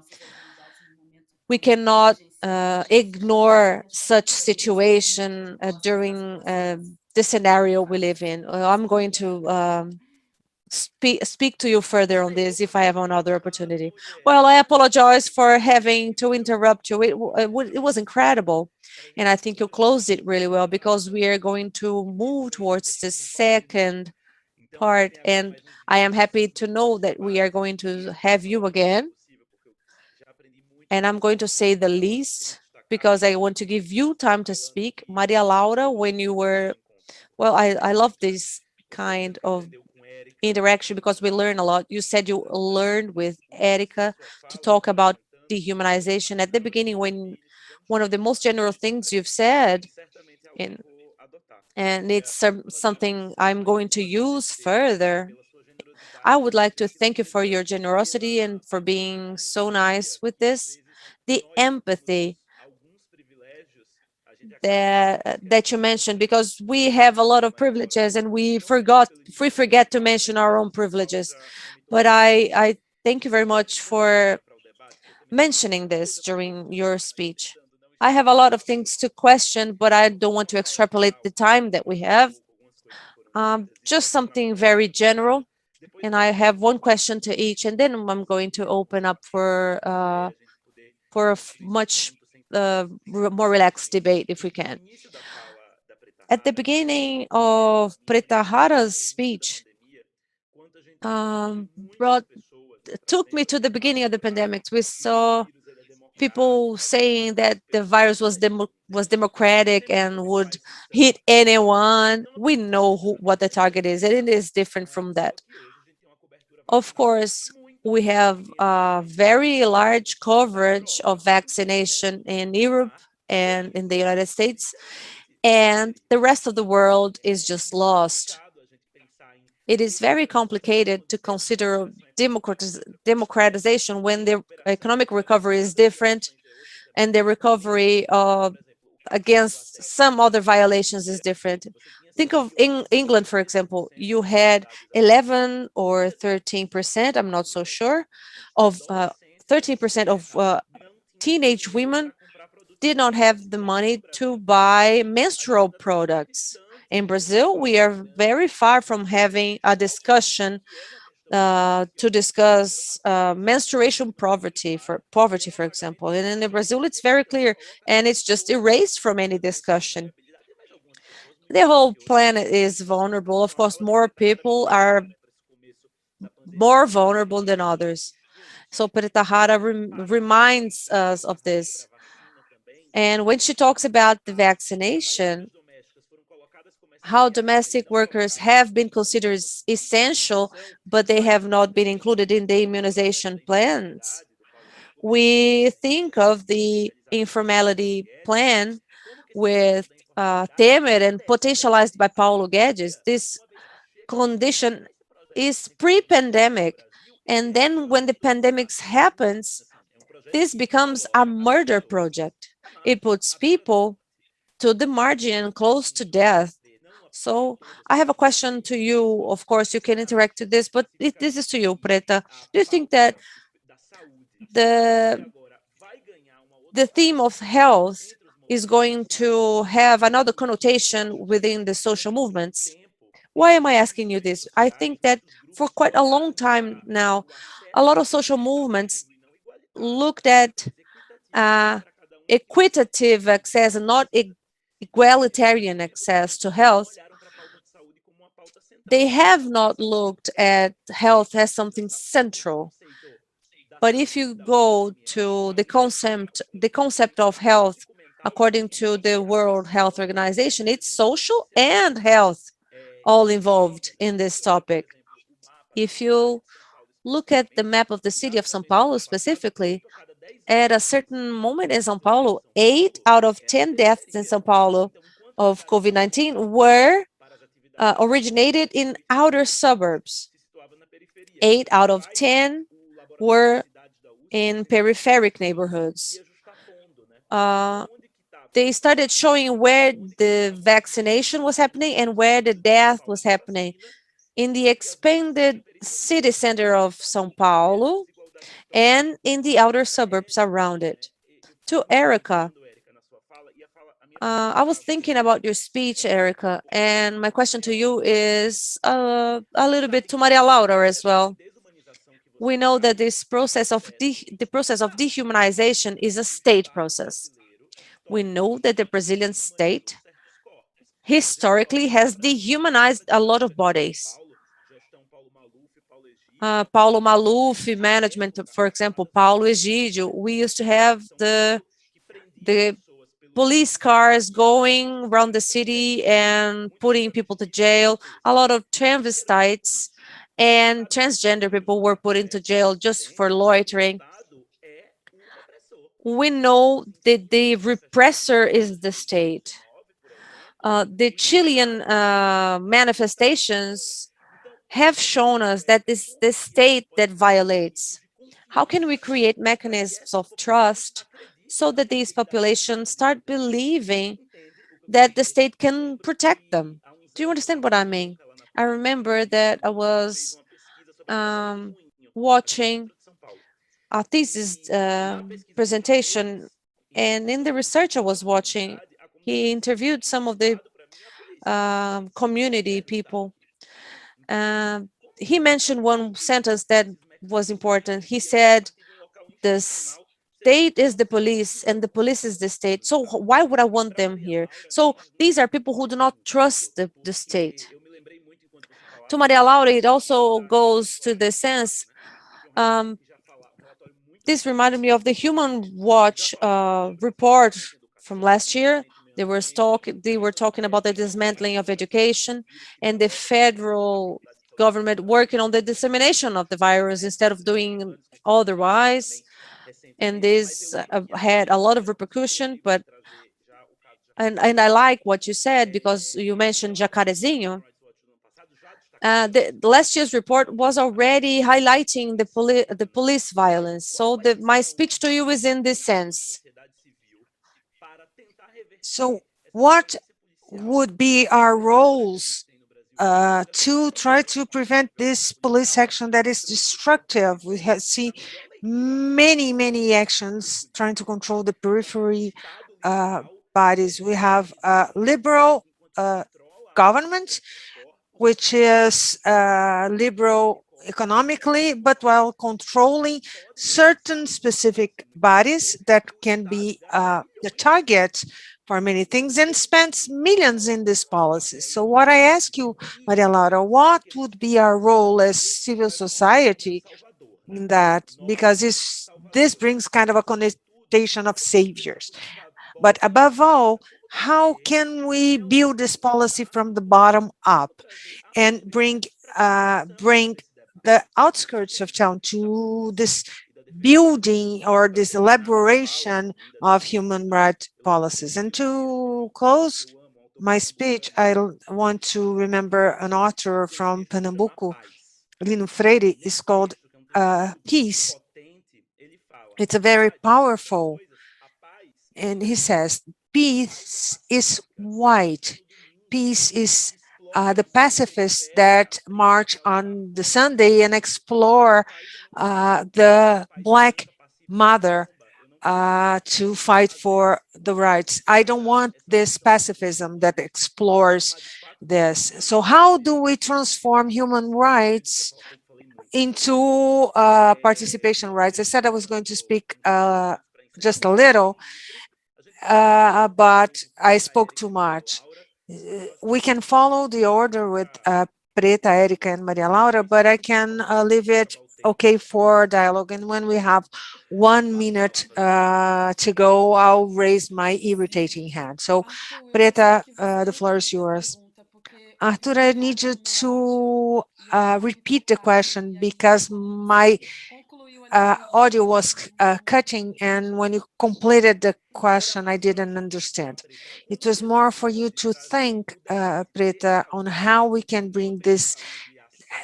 we cannot ignore such situation during the scenario we live in. I'm going to speak to you further on this if I have another opportunity. Well, I apologize for having to interrupt you. It was incredible. And I think you closed it really well because we are going to move towards the second part. And I am happy to know that we are going to have you again. And I'm going to say the least because I want to give you time to speak. Maria Laura, when you were, well, I love this kind of interaction because we learn a lot. You said you learned with Erika to talk about dehumanization. At the beginning, when one of the most general things you've said, in, and it's something I'm going to use further. I would like to thank you for your generosity and for being so nice with this. The empathy that you mentioned, because we have a lot of privileges and we forget to mention our own privileges. But I thank you very much for mentioning this during your speech. I have a lot of things to question, but I don't want to extrapolate the time that we have. Just something very general, and I have one question to each, and then I'm going to open up for a much more relaxed debate, if we can. At the beginning of Preta Rara's speech, um, brought took me to the beginning of the pandemic. We saw people saying that the virus was democratic and would hit anyone. We know what the target is, and it is different from that. Of course, we have a very large coverage of vaccination in Europe and in the United States, and the rest of the world is just lost. It is very complicated to consider democratization when the economic recovery is different and the recovery against some other violations is different. Think of England, for example. You had 11 or 13%, I'm not so sure, of 13% of teenage women did not have the money to buy menstrual products. In Brazil, we are very far from having a discussion to discuss menstruation poverty, for example. And in Brazil, it's very clear, and it's just erased from any discussion. The whole planet is vulnerable. Of course, more people are more vulnerable than others. So Preta Rara reminds us of this. And when she talks about the vaccination, how domestic workers have been considered essential, but they have not been included in the immunization plans. We think of the informality plan with Temer and potentialized by Paulo Guedes. This condition is pre-pandemic. And then when the pandemic happens, this becomes a murder project. It puts people to the margin, close to death. So I have a question to you. Of course, you can interact to this, but this is to you, Preta. Do you think that the the theme of health is going to have another connotation within the social movements? Why am I asking you this? I think that for quite a long time now, a lot of social movements looked at equitative access and not egalitarian access to health. They have not looked at health as something central. But if you go to the concept of health, according to the World Health Organization, it's social and health all involved in this topic. If you look at the map of the city of São Paulo specifically, at a certain moment in São Paulo, 8 out of 10 deaths in São Paulo of COVID-19 were originated in outer suburbs. 8 out of 10 were in peripheric neighborhoods. They started showing where the vaccination was happening and where the death was happening. In the expanded city center of São Paulo and in the outer suburbs around it. To Erika, I was thinking about your speech, Erika, and my question to you is a little bit to Maria Laura as well. We know that this process of the process of dehumanization is a state process. We know that the Brazilian state historically has dehumanized a lot of bodies. Paulo Maluf management, for example, Paulo Egídio, we used to have the police cars going around the city and putting people to jail. A lot of transvestites and transgender people were put into jail just for loitering. we know that the repressor is the state. The Chilean manifestations have shown us that this the state that violates. How can we create mechanisms of trust so that these populations start believing that the state can protect them? Do you understand what I mean? I remember that I was watching a thesis presentation, and in the research I was watching, he interviewed some of the community people. Um, he mentioned one sentence that was important. He said, "The state is the police, and the police is the state. So why would I want them here?" So these are people who do not trust the state. To Maria Laura, it also goes to the sense. Um, this reminded me of the Human Watch report from last year. They were talking about the dismantling of education and the federal government working on the dissemination of the virus instead of doing otherwise. And this had a lot of repercussion, but and I like what you said because you mentioned Jacarezinho. The last year's report was already highlighting the police violence. So my speech to you is in this sense. So what would be our roles to try to prevent this police action that is destructive? We have see many actions trying to control the periphery bodies. We have liberal government, which is liberal economically, but while controlling certain specific bodies that can be the target for many things and spends millions in these policies. So what I ask you, Maria Laura, what would be our role as civil society in that? Because this brings kind of a connotation of saviors. But above all, how can we build this policy from the bottom up and bring the outskirts of town to this building or this elaboration of human rights policies? And to close my speech, I want to remember an author from Pernambuco, Lino Freire, is called Peace. It's a very powerful, and he says, peace is white. Peace is the pacifists that march on the Sunday and explore the Black mother to fight for the rights. I don't want this pacifism that explores this. So how do we transform human rights into participation rights? I said I was going to speak just a little, but I spoke too much. We can follow the order with Preta, Erika, and Maria Laura, but I can leave it okay for dialogue. And when we have 1 minute to go, I'll raise my irritating hand. So, Preta, the floor is yours. Arthur, I need you to repeat the question because my audio was cutting, and when you completed the question, I didn't understand. It was more for you to think, Preta, on how we can bring this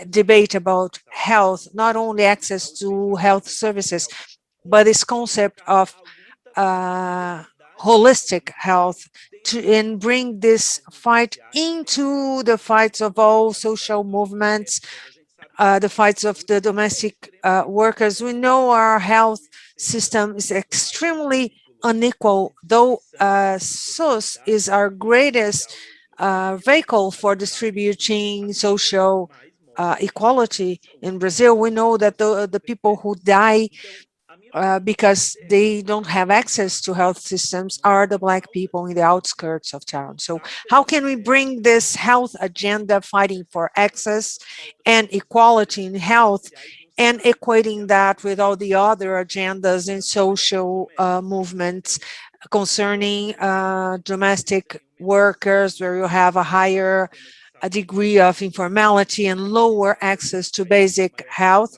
debate about health, not only access to health services, but this concept of holistic health and bring this fight into the fights of all social movements, the fights of the domestic workers. We know our health system is extremely unequal, though SUS is our greatest vehicle for distributing social equality in Brazil. We know that the people who die because they don't have access to health systems are the Black people in the outskirts of town. So how can we bring this health agenda fighting for access and equality in health and equating that with all the other agendas in social movements concerning domestic workers, where you have a higher a degree of informality and lower access to basic health?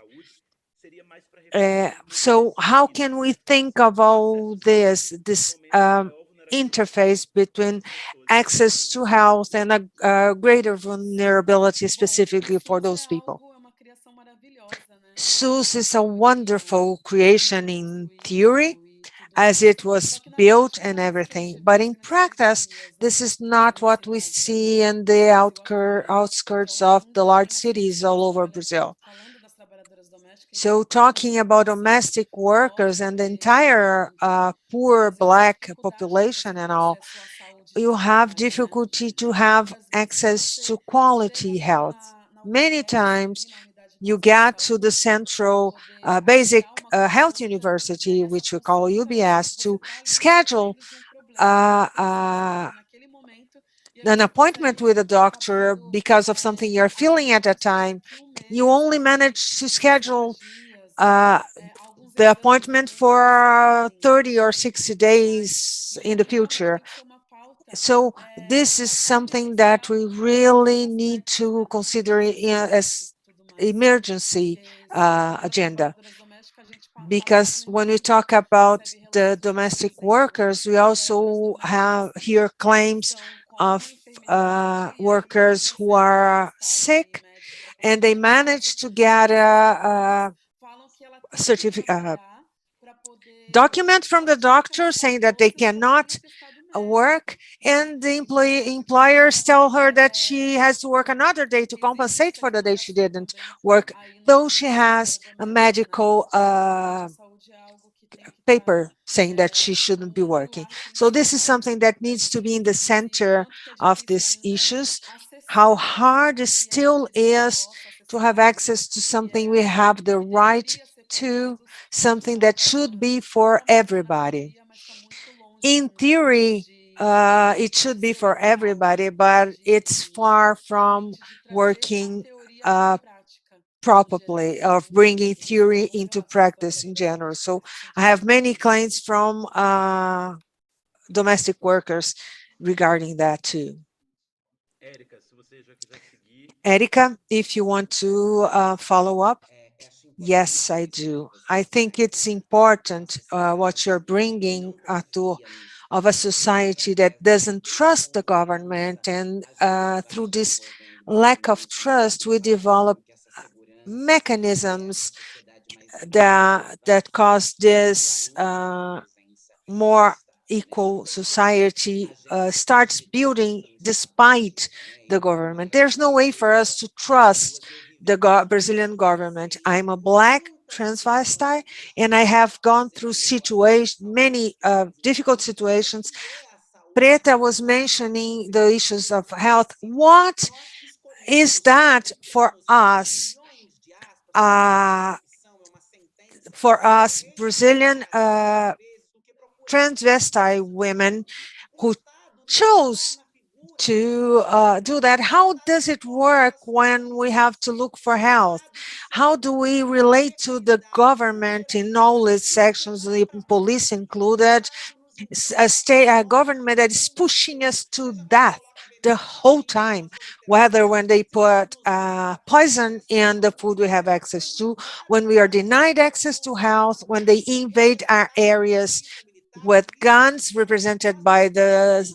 So how can we think of all this interface between access to health and a greater vulnerability specifically for those people? SUS is a wonderful creation in theory, as it was built and everything. But in practice, this is not what we see in the outskirts of the large cities all over Brazil. So talking about domestic workers and the entire poor Black population and all, you have difficulty to have access to quality health. Many times you get to the central basic health university, which we call UBS, to schedule uh, uh, an appointment with a doctor because of something you're feeling at a time. You only manage to schedule uh, the appointment for 30 or 60 days in the future. So this is something that we really need to consider as emergency agenda, because when we talk about the domestic workers, we also have here claims of workers who are sick and they manage to get a certificate document from the doctor saying that they cannot work, and the employers tell her that she has to work another day to compensate for the day she didn't work, though she has a medical paper saying that she shouldn't be working. So this is something that needs to be in the center of these issues. How hard it still is to have access to something we have the right to, something that should be for everybody. In theory, it should be for everybody, but it's far from working properly, of bringing theory into practice in general. So I have many clients from domestic workers regarding that too. Erika, if you want to follow up. Yes, I do. I think it's important what you're bringing to of a society that doesn't trust the government, and through this lack of trust, we develop mechanisms that cause this more equal society starts building despite the government. There's no way for us to trust the Brazilian government. I'm a Black transvestite, and I have gone through many difficult situations. Preta was mentioning the issues of health. What is that uh, for us Brazilian transvestite women who chose to do that? How does it work when we have to look for health? How do we relate to the government in all its sections, the police included, a government that is pushing us to death the whole time, whether when they put poison in the food we have access to, when we are denied access to health, when they invade our areas with guns represented by the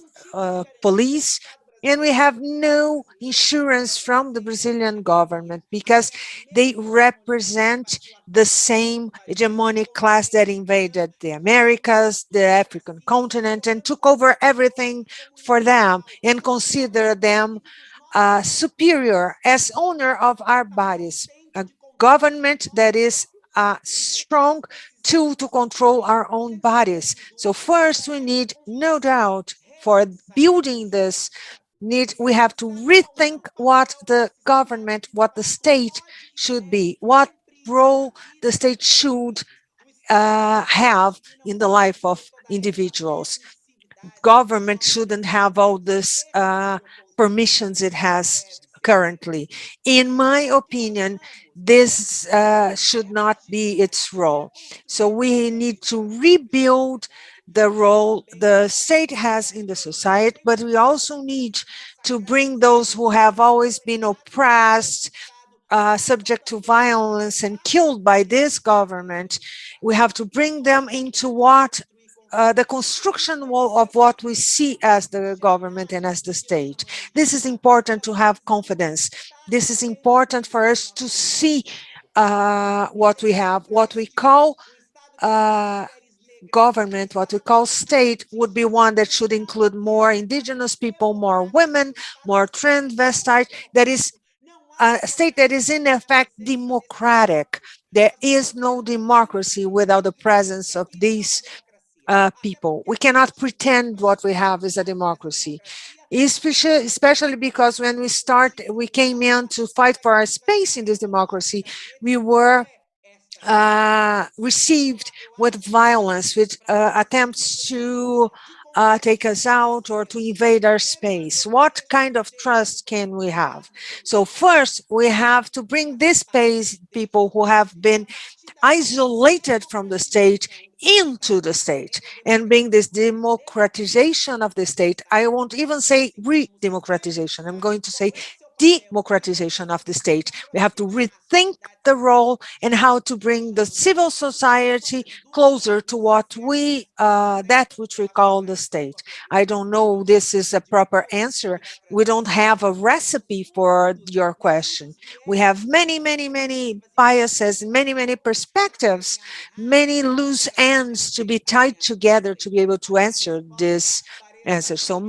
police, and we have no insurance from the Brazilian government because they represent the same hegemonic class that invaded the Americas, the African continent, and took over everything for them and consider them superior as owner of our bodies. A government that is a strong tool to control our own bodies. So first, we need, no doubt, for building this we have to rethink what the government, what the state should be, what role the state should have in the life of individuals. Government shouldn't have all this permissions it has currently. In my opinion, this should not be its role. So we need to rebuild the role the state has in the society, but we also need to bring those who have always been oppressed subject to violence and killed by this government, we have to bring them into what the construction of what we see as the government and as the state. This is important to have confidence. This is important for us to see what we have. What we call uh, government, what we call state, would be one that should include more indigenous people, more women, more transvestite. That is a state that is in effect democratic. There is no democracy without the presence of these people. We cannot pretend what we have is a democracy, especially because when we came in to fight for our space in this democracy, we were received with violence, with attempts to take us out or to invade our space. What kind of trust can we have? So first, we have to bring this space, people who have been isolated from the state into the state and bring this democratization of the state. I won't even say re-democratization. I'm going to say democratization of the state. We have to rethink the role and how to bring the civil society closer to what that which we call the state. I don't know this is a proper answer. We don't have a recipe for your question. We have many biases, many perspectives, many loose ends to be tied together to be able to answer this answer. So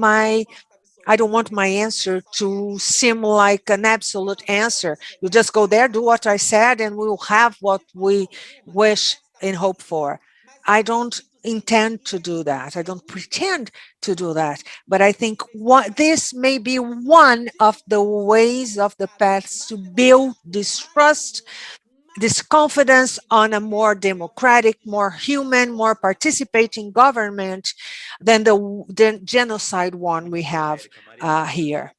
I don't want my answer to seem like an absolute answer. You just go there, do what I said, and we will have what we wish and hope for. I don't intend to do that. I don't pretend to do that. But I think this may be one of the ways of the paths to build this trust, this confidence on a more democratic, more human, more participating government than the genocide one we have here.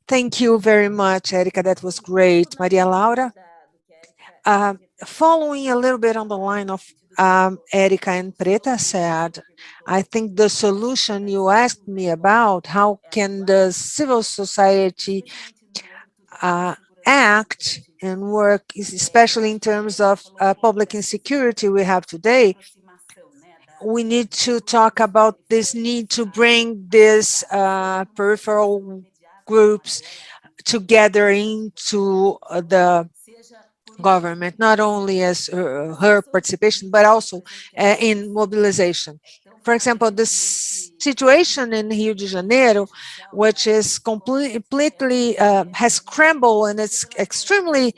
Thank you very much, Erika. That was great. Maria Laura, following a little bit on the line of Erika and Preta said, I think the solution you asked me about, how can the civil society act and work, especially in terms of public insecurity we have today, we need to talk about this need to bring these peripheral groups together into the government, not only as her participation, but also in mobilization. For example, this situation in Rio de Janeiro, which is completely has crumbled and it's extremely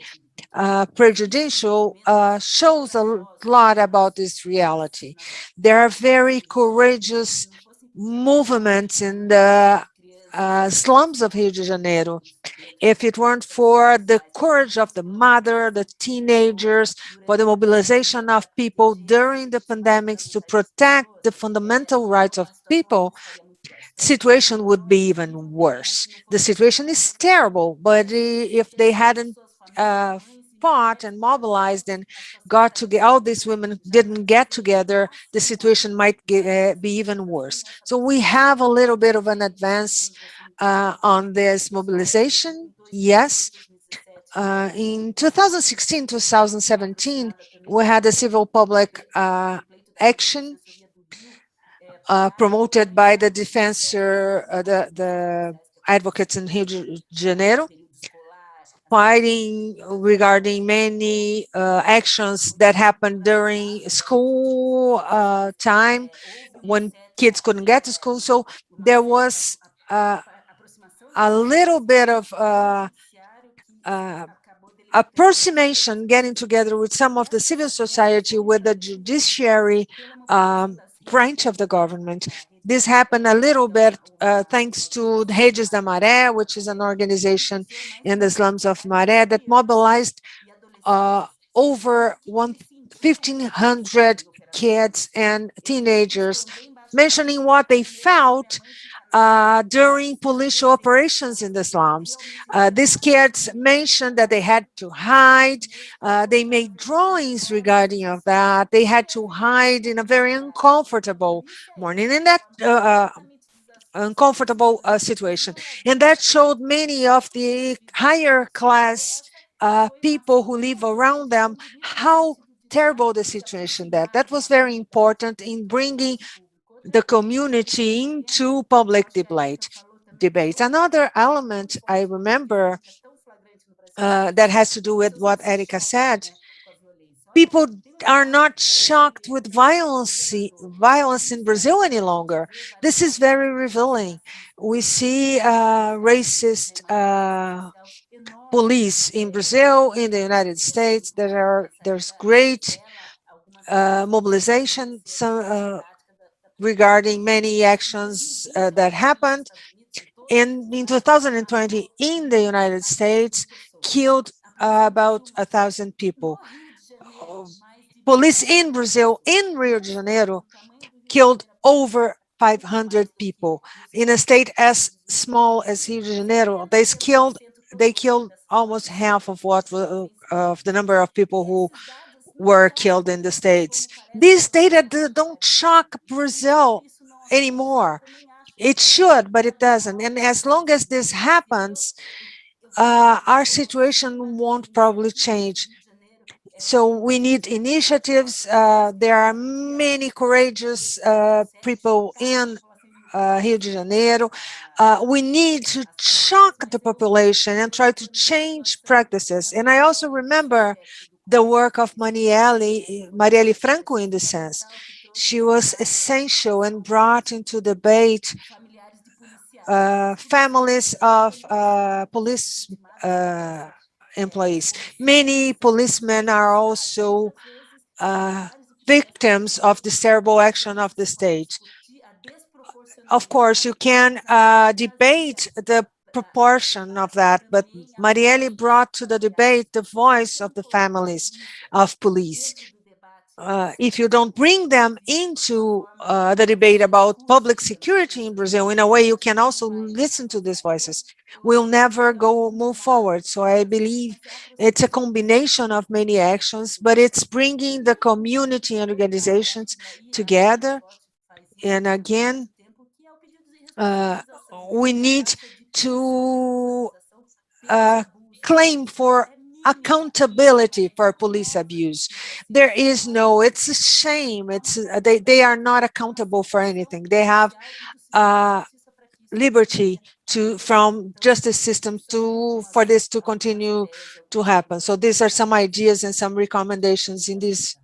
prejudicial, shows a lot about this reality. There are very courageous movements in the slums of Rio de Janeiro. If it weren't for the courage of the mother, the teenagers, for the mobilization of people during the pandemics to protect the fundamental rights of people, situation would be even worse. The situation is terrible, but if they hadn't fought and mobilized and got together, all these women didn't get together, the situation might be even worse. So we have a little bit of an advance on this mobilization, yes. In 2016, 2017, we had a civil public action promoted by the defensor, the advocates in Rio de Janeiro, fighting regarding many actions that happened during school time when kids couldn't get to school. So there was a little bit of approximation, getting together with some of the civil society, with the judiciary branch of the government. This happened a little bit thanks to Redes da Maré, which is an organization in the slums of Maré that mobilized over 1,500 kids and teenagers, mentioning what they felt during police operations in the slums. These kids mentioned that they had to hide. They made drawings regarding of that. They had to hide in a very uncomfortable morning, in that uncomfortable situation. And that showed many of the higher class people who live around them how terrible the situation that was very important in bringing the community into public debates. Another element I remember that has to do with what Erika said, people are not shocked with violence in Brazil any longer. This is very revealing. We see racist police in Brazil, in the United States. There's great mobilization regarding many actions that happened. And in 2020, in the United States, killed about 1,000 people. Police in Brazil, in Rio de Janeiro, killed over 500 people. In a state as small as Rio de Janeiro, they killed almost half of of the number of people who were killed in the States. These data don't shock Brazil anymore. It should, but it doesn't. And as long as this happens, our situation won't probably change. So we need initiatives. There are many courageous people in Rio de Janeiro. We need to shock the population and try to change practices. And I also remember the work of Marielle Franco in this sense. She was essential and brought into debate families of police employees. Many policemen are also victims of this terrible action of the state. Of course, you can debate the proportion of that, but Marielle brought to the debate the voice of the families of police. If you don't bring them into the debate about public security in Brazil, in a way you can also listen to these voices, we'll never move forward. So I believe it's a combination of many actions, but it's bringing the community and organizations together. And again, we need to claim for accountability for police abuse. There is no, it's a shame. They are not accountable for anything. They have liberty from justice system for this to continue to happen. So these are some ideas and some recommendations in this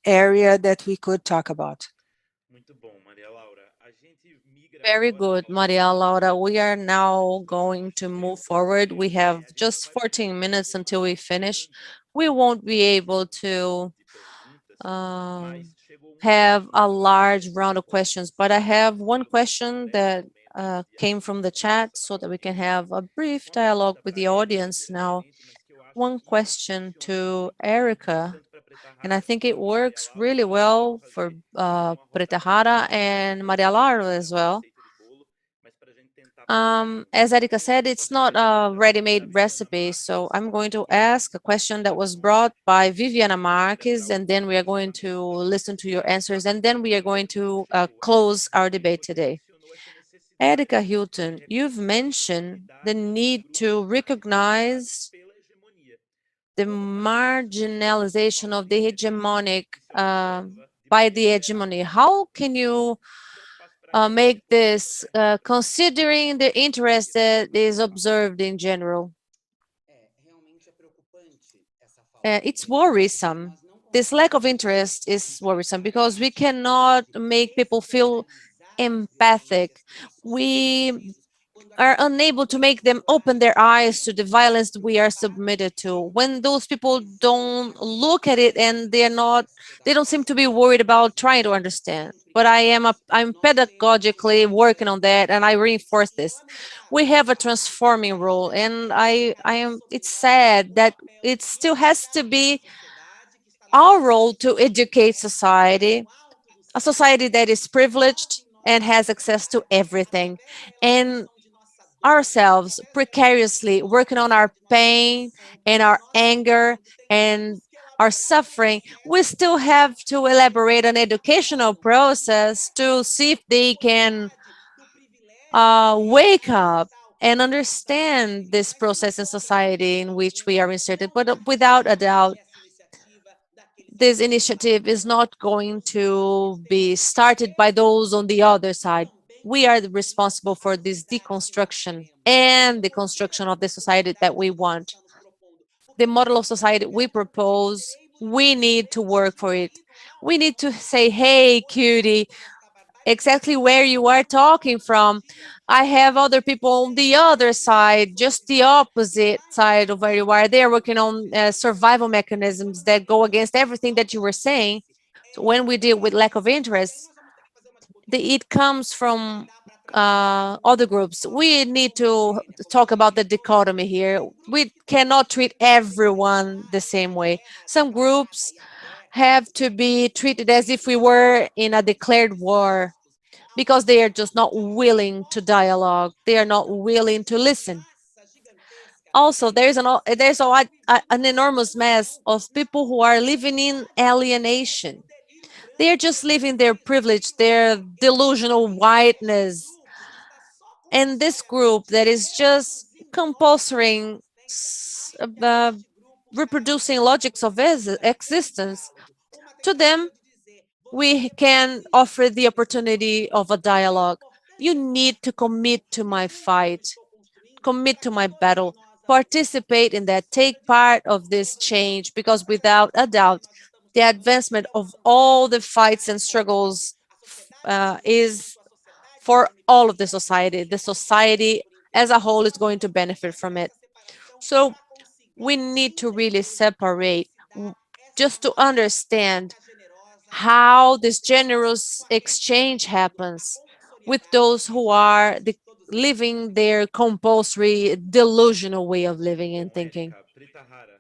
area that we could talk about. Very good, Maria Laura. We are now going to move forward. We have just 14 minutes until we finish. We won't be able to have a large round of questions, but I have one question that came from the chat so that we can have a brief dialogue with the audience now. One question to Erika, and I think it works really well for Preta Rara and Maria Laura as well. As Erika said, it's not a ready-made recipe, so I'm going to ask a question that was brought by Viviana Marques, and then we are going to listen to your answers, and then we are going to close our debate today. Erika Hilton, you've mentioned the need to recognize the marginalization of the hegemonic by the hegemony. How can you make this considering the interest that is observed in general? It's worrisome. This lack of interest is worrisome because we cannot make people feel empathic. We are unable to make them open their eyes to the violence we are submitted to. When those people don't look at it and they don't seem to be worried about trying to understand. But I'm pedagogically working on that, and I reinforce this. We have a transforming role, and it's sad that it still has to be our role to educate society, a society that is privileged and has access to everything. And ourselves precariously working on our pain and our anger and our suffering, we still have to elaborate an educational process to see if they can wake up and understand this process in society in which we are inserted. But without a doubt, this initiative is not going to be started by those on the other side. We are responsible for this deconstruction and the construction of the society that we want. The model of society we propose, we need to work for it. We need to say, hey, cutie, exactly where you are talking from. I have other people on the other side, just the opposite side of where you are. They are working on survival mechanisms that go against everything that you were saying. So when we deal with lack of interest, it comes from other groups. We need to talk about the dichotomy here. We cannot treat everyone the same way. Some groups have to be treated as if we were in a declared war because they are just not willing to dialogue. They are not willing to listen. Also, an enormous mass of people who are living in alienation. They are just living their privilege, their delusional whiteness. And this group that is just compulsory, reproducing logics of existence, to them, we can offer the opportunity of a dialogue. You need to commit to my fight, commit to my battle, participate in that, take part of this change, because without a doubt, the advancement of all the fights and struggles is for all of the society. The society as a whole is going to benefit from it. So we need to really separate just to understand how this generous exchange happens with those who are living their compulsory, delusional way of living and thinking.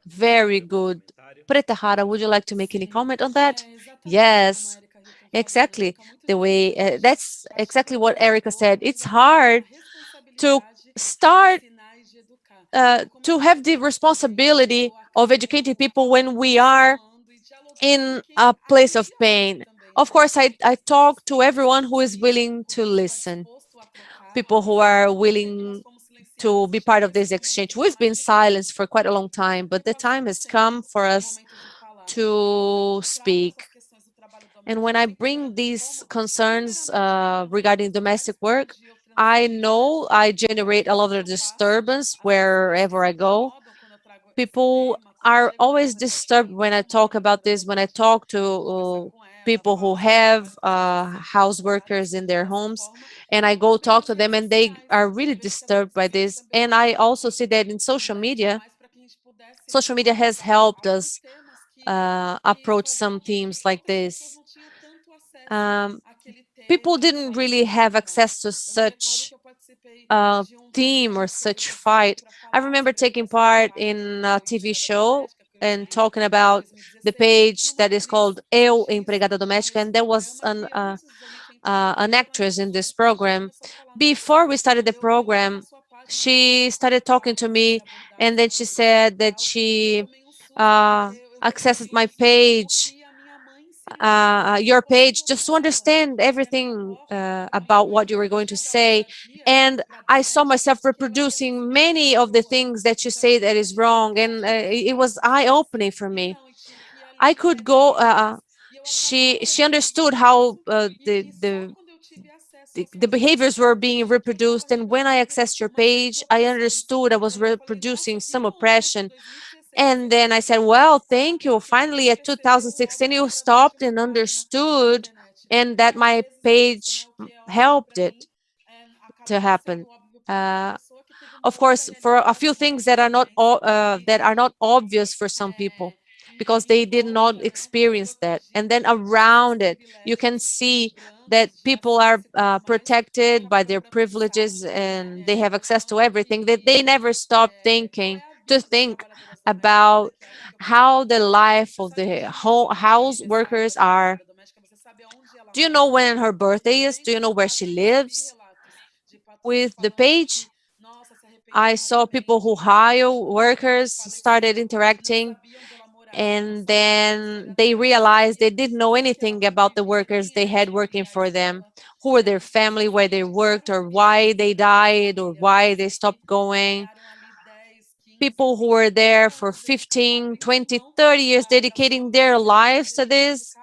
Very good. Preta Rara, would you like to make any comment on that? Exatamente como a Yes, Erika Hilton falou, né? exactly. Fica muito The way difícil that's para as exactly what famílias Erica said. agora It's terem a hard to responsabilidade de start ensinar e de educar. Então, como a to gente have the falou também, responsibility eu of acabo educating people when we are falando e dialogando com in quem a place of atende a gente pain. também, Of né? course, I talk to everyone who is willing to listen, Disposto a trocar, people who mas are muitas vezes nós willing fomos to silenciadas. be Isso já part of aconteceu this comigo exchange. por We've been mais de 10 silenced for anos. quite a long time, E but the agora está time has chegando come for o us momento de falar. Então, quando a to gente trata speak. essas questões do trabalho And when doméstico I aqui, que é bring grande these incômodo, concerns primeiramente eu me regarding incomodo, domestic mas work, onde eu I transito, né? know I É, generate a lot onde of eu passo, disturbance as pessoas wherever se I go. incomodam quando eu trago esse People tema, quando are chegam para as always pessoas que disturbed têm when I uma talk about empregada this, when I doméstica, talk to conversar com ela, people falar who sobre have trabalho que elas já são workers cobradas in their dessa homes, forma, and I e go também talk nas to them redes and they sociais. are Eu really vejo que as redes disturbed by sociais this. também And I ajudam also muito, see that in social né? Ainda media, mais para que a gente pudesse social media has abordar helped alguns us temas que approach faziam some com que themes like outras pessoas this. não tinham tanto acesso Um, àquele People tema e didn't falar really sobre have aquilo. access to Eu me recordo such que eu participei a de um theme programa or de such televisão fight. para I falar remember sobre a taking educação do part pai in a na TV empregada show doméstica, que and foi talking em about the 2016, e page uma that is atriz called Eu X Empregada entrou Doméstica, nesse and there was programa e antes da gente entrar no an programa actress essa in sua this reportagem program. começou a falar: nossa, Before we started the eu vi lá na program, sua página que você she se started talking to preocupava em me, abordar and essa then she questão said that racial, e eu she tomei um susto porque eu accessed recebi my isso page, porque a minha mãe ensinou que your você page, não just to fala, understand que é na everything porta, que na about what you were reunião, going to dia da say. moradia And para I saw domésticos, myself que ela ia reproducing receber as many of the pessoas. things that you Então say eu that is tive a wrong, and coragem de it entrar was nesse eye-opening for e me. não, e tive que ir I ali could pegar go. elas. E eu acabava She understood reproduzindo how isso, the só the quando eu tive acesso the, às the redes behaviors were sociais being que eu estava reproduced, and when I reproduzindo accessed your uma série de page, I opressões. understood I was Aí eu falei, reproducing nossa, que some bom, né, que em oppression. 2016 você And then I said, percebeu well, isso, thank you. que você Finally, at percebeu o 2016, óbvio you que a gente stopped não and faz na understood, internet. and E that às my vezes é isso, né, page o que é óbvio helped para it mim acaba to não happen. sendo óbvio para outra Uh, pessoa que teve uma of outra course, for a realidade, few uma things outra vivência. that are not obvious for some people É, because em they did not volta, né, se experience that, and then protegiam desses around it, you can privilégios e see that brancos de people are acesso e tudo mais, protected by acabaram their por aplicar, privileges né? and they have access to Achando everything that they que never stop qual thinking é a to vida das think trabalhadoras domésticas, né? about Que é algo que eu how pergunto the muito. life Você of sabe the que dia do house aniversário workers da are. trabalhadora doméstica? Você sabe aonde ela Do you know mora? when her Porque birthday is? Do além you de know where tudo, eu she já recebi lives? relatos de patrões With the falando page, que, nossa, se I arrependiam saw people realmente who de ter hire deixado o workers falecido started porque não interacting. sabiam onde ela morava. and then they realized they didn't know anything about the workers they had working for them, who were their family, where they worked, or why they died, or why they stopped going. People who were there for 15, 20, 30 years, dedicating their lives to this,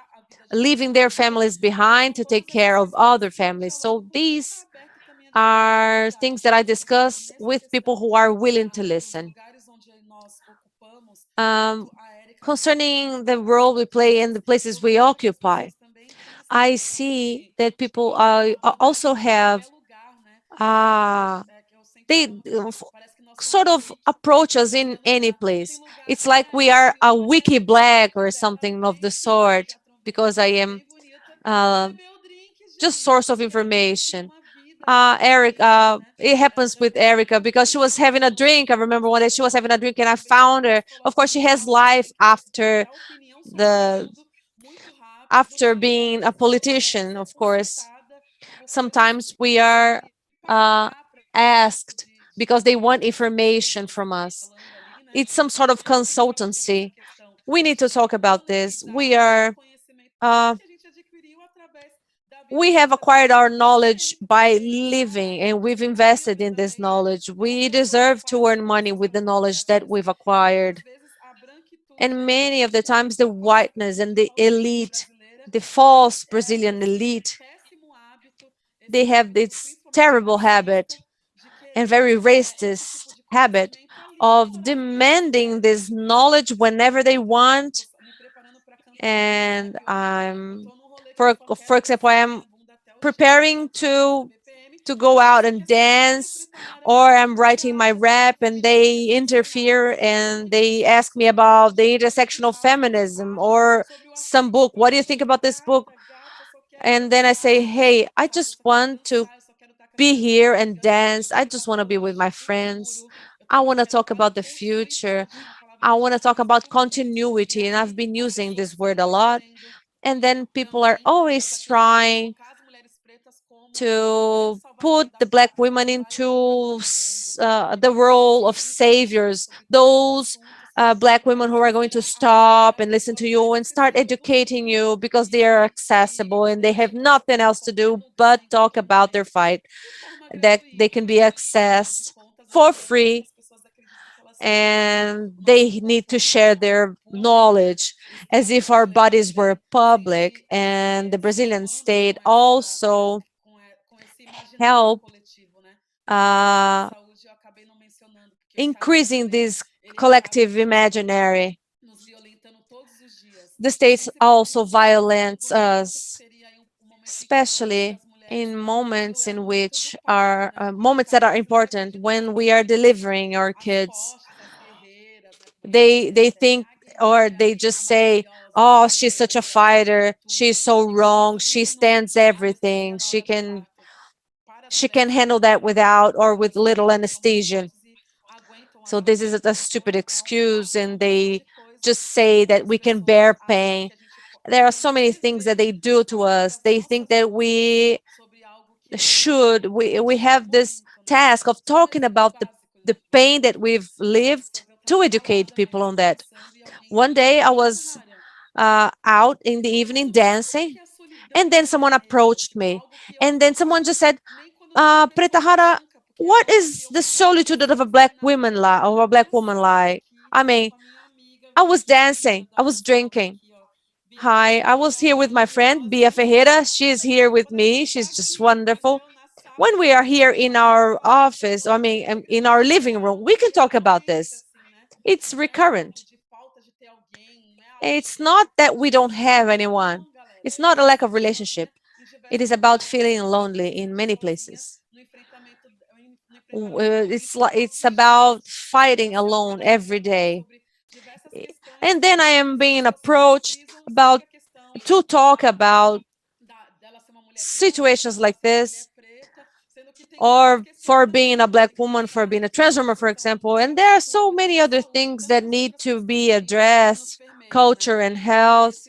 leaving their families behind to take care of other families. So these are things that I discuss with people who are willing to listen. Um, Concerning the role we play in the places we occupy, I see that people also have they sort of approach us in any place. It's like we are a wiki black or something of the sort, because I am uh, just source of information. It happens with Erika because she was having a drink. I remember one day she was having a drink and I found her. Of course, she has life the after being a politician, of course. Sometimes we are uh, asked because they want information from us. It's some sort of consultancy. We need to talk about this. Uh, we have acquired our knowledge by living, and we've invested in this knowledge. We deserve to earn money with the knowledge that we've acquired. And many of the times, the whiteness and the elite, the false Brazilian elite, they have this terrible habit and very racist habit of demanding this knowledge whenever they want. And for example, I am preparing to go out and dance, or I'm writing my rap and they interfere and they ask me about the intersectional feminism or some book. What do you think about this book? And then I say, hey, I just want to be here and dance. I just want to be with my friends. I want to talk about the future. I want to talk about continuity. And I've been using this word a lot. And then people are always trying to put the Black women into the role of saviors, those Black women who are going to stop and listen to you and start educating you because they are accessible and they have nothing else to do but talk about their fight, that they can be accessed for free, and they need to share their knowledge as if our bodies were public. And the Brazilian state also help increasing this collective imaginary. The state also violates us, especially in moments in which are moments that are important when we are delivering our kids. They think, or they just say, oh, she's such a fighter, she's so wrong, she stands everything, she can handle that without or with little anesthesia. So this is a stupid excuse, and they just say that we can bear pain. There are so many things that they do to us. They think that we have this task of talking about the pain that we've lived to educate people on that. One day I was out in the evening dancing, and then someone approached me, and then someone just said, Preta Rara, what is the solitude of a Black woman like, or a Black woman like? I mean, I was dancing, I was drinking. Hi, I was here with my friend, Bia Ferreira. She's here with me. She's just wonderful. When we are here in our office, I mean, in our living room, we can talk about this. It's recurrent. It's not that we don't have anyone. It's not a lack of relationship. It is about feeling lonely in many places. It's about fighting alone every day. And then I am being approached to talk about situations like this, or for being a Black woman, for being a trans woman, for example. And there are so many other things that need to be addressed, culture and health.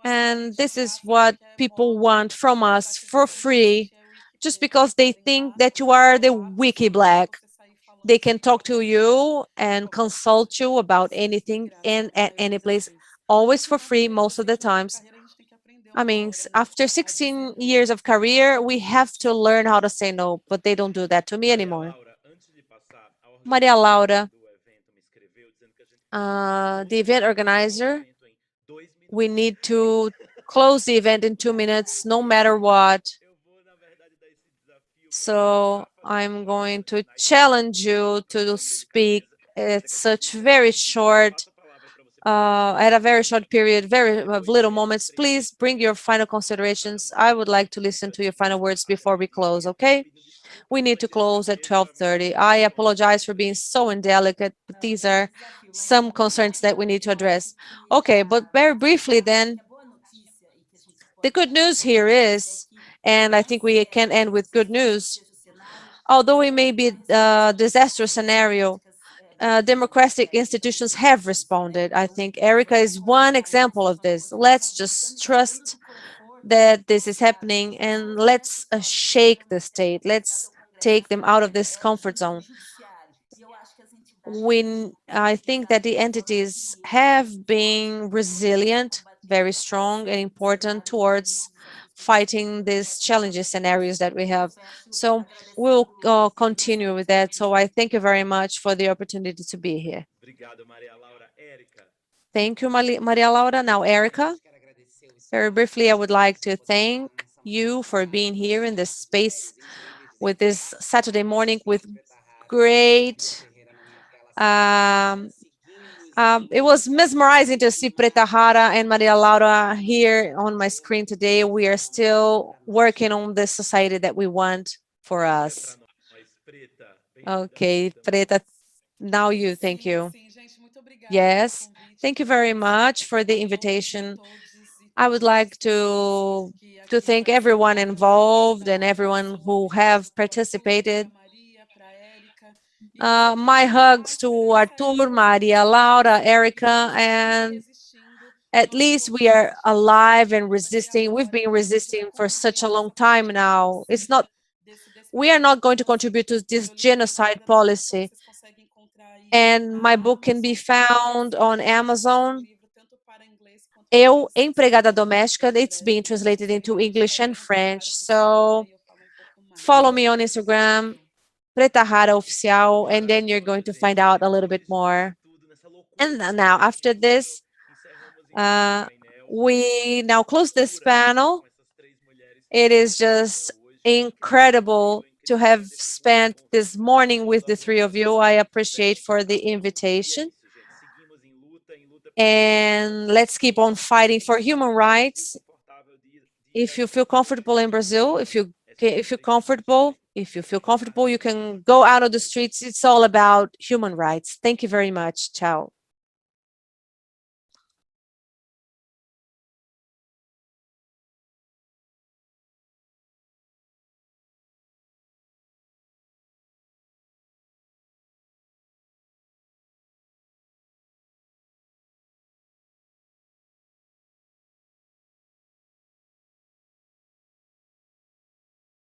And this is what people want from us for free, just because they think that you are the wiki Black. They can talk to you and consult you about anything and at any place, always for free most of the times. I mean, after 16 years of career, we have to learn how to say no, but they don't do that to me anymore. Maria Laura, the event organizer, we need to close the event in 2 minutes, no matter what. So I'm going to challenge you to speak at such very short, at a very short period, very of little moments. Please bring your final considerations. I would like to listen to your final words before we close, okay? We need to close at 12:30. I apologize for being so indelicate, but these are some concerns that we need to address. Okay, but very briefly then, the good news here is, and I think we can end with good news, although it may be a disastrous scenario, democratic institutions have responded. I think Erika is one example of this. Let's just trust that this is happening and let's shake the state. Let's take them out of this comfort zone. I think that the entities have been resilient, very strong and important towards fighting these challenging scenarios that we have. So we'll continue with that. So I thank you very much for the opportunity to be here. Thank you, Maria Laura. Now, Erika, very briefly, I would like to thank you for being here in this space with this Saturday morning with great it was mesmerizing to see Preta Rara and Maria Laura here on my screen today. We are still working on the society that we want for us. Okay, Preta, now you, thank you. Yes, thank you very much for the invitation. I would like to thank everyone involved and everyone who have participated. My hugs to Artur, Maria, Laura, Erika, and at least we are alive and resisting. We've been resisting for such a long time now. We are not going to contribute to this genocide policy. And my book can be found on Amazon. Eu, Empregada Doméstica. It's being translated into English and French. So follow me on Instagram, Preta Rara Oficial, and then you're going to find out a little bit more. And now, after this, we now close this panel. It is just incredible to have spent this morning with the three of you. I appreciate for the invitation. And let's keep on fighting for human rights. If you feel comfortable in Brazil, if you feel comfortable, you can go out of the streets. It's all about human rights. Thank you very much. Ciao.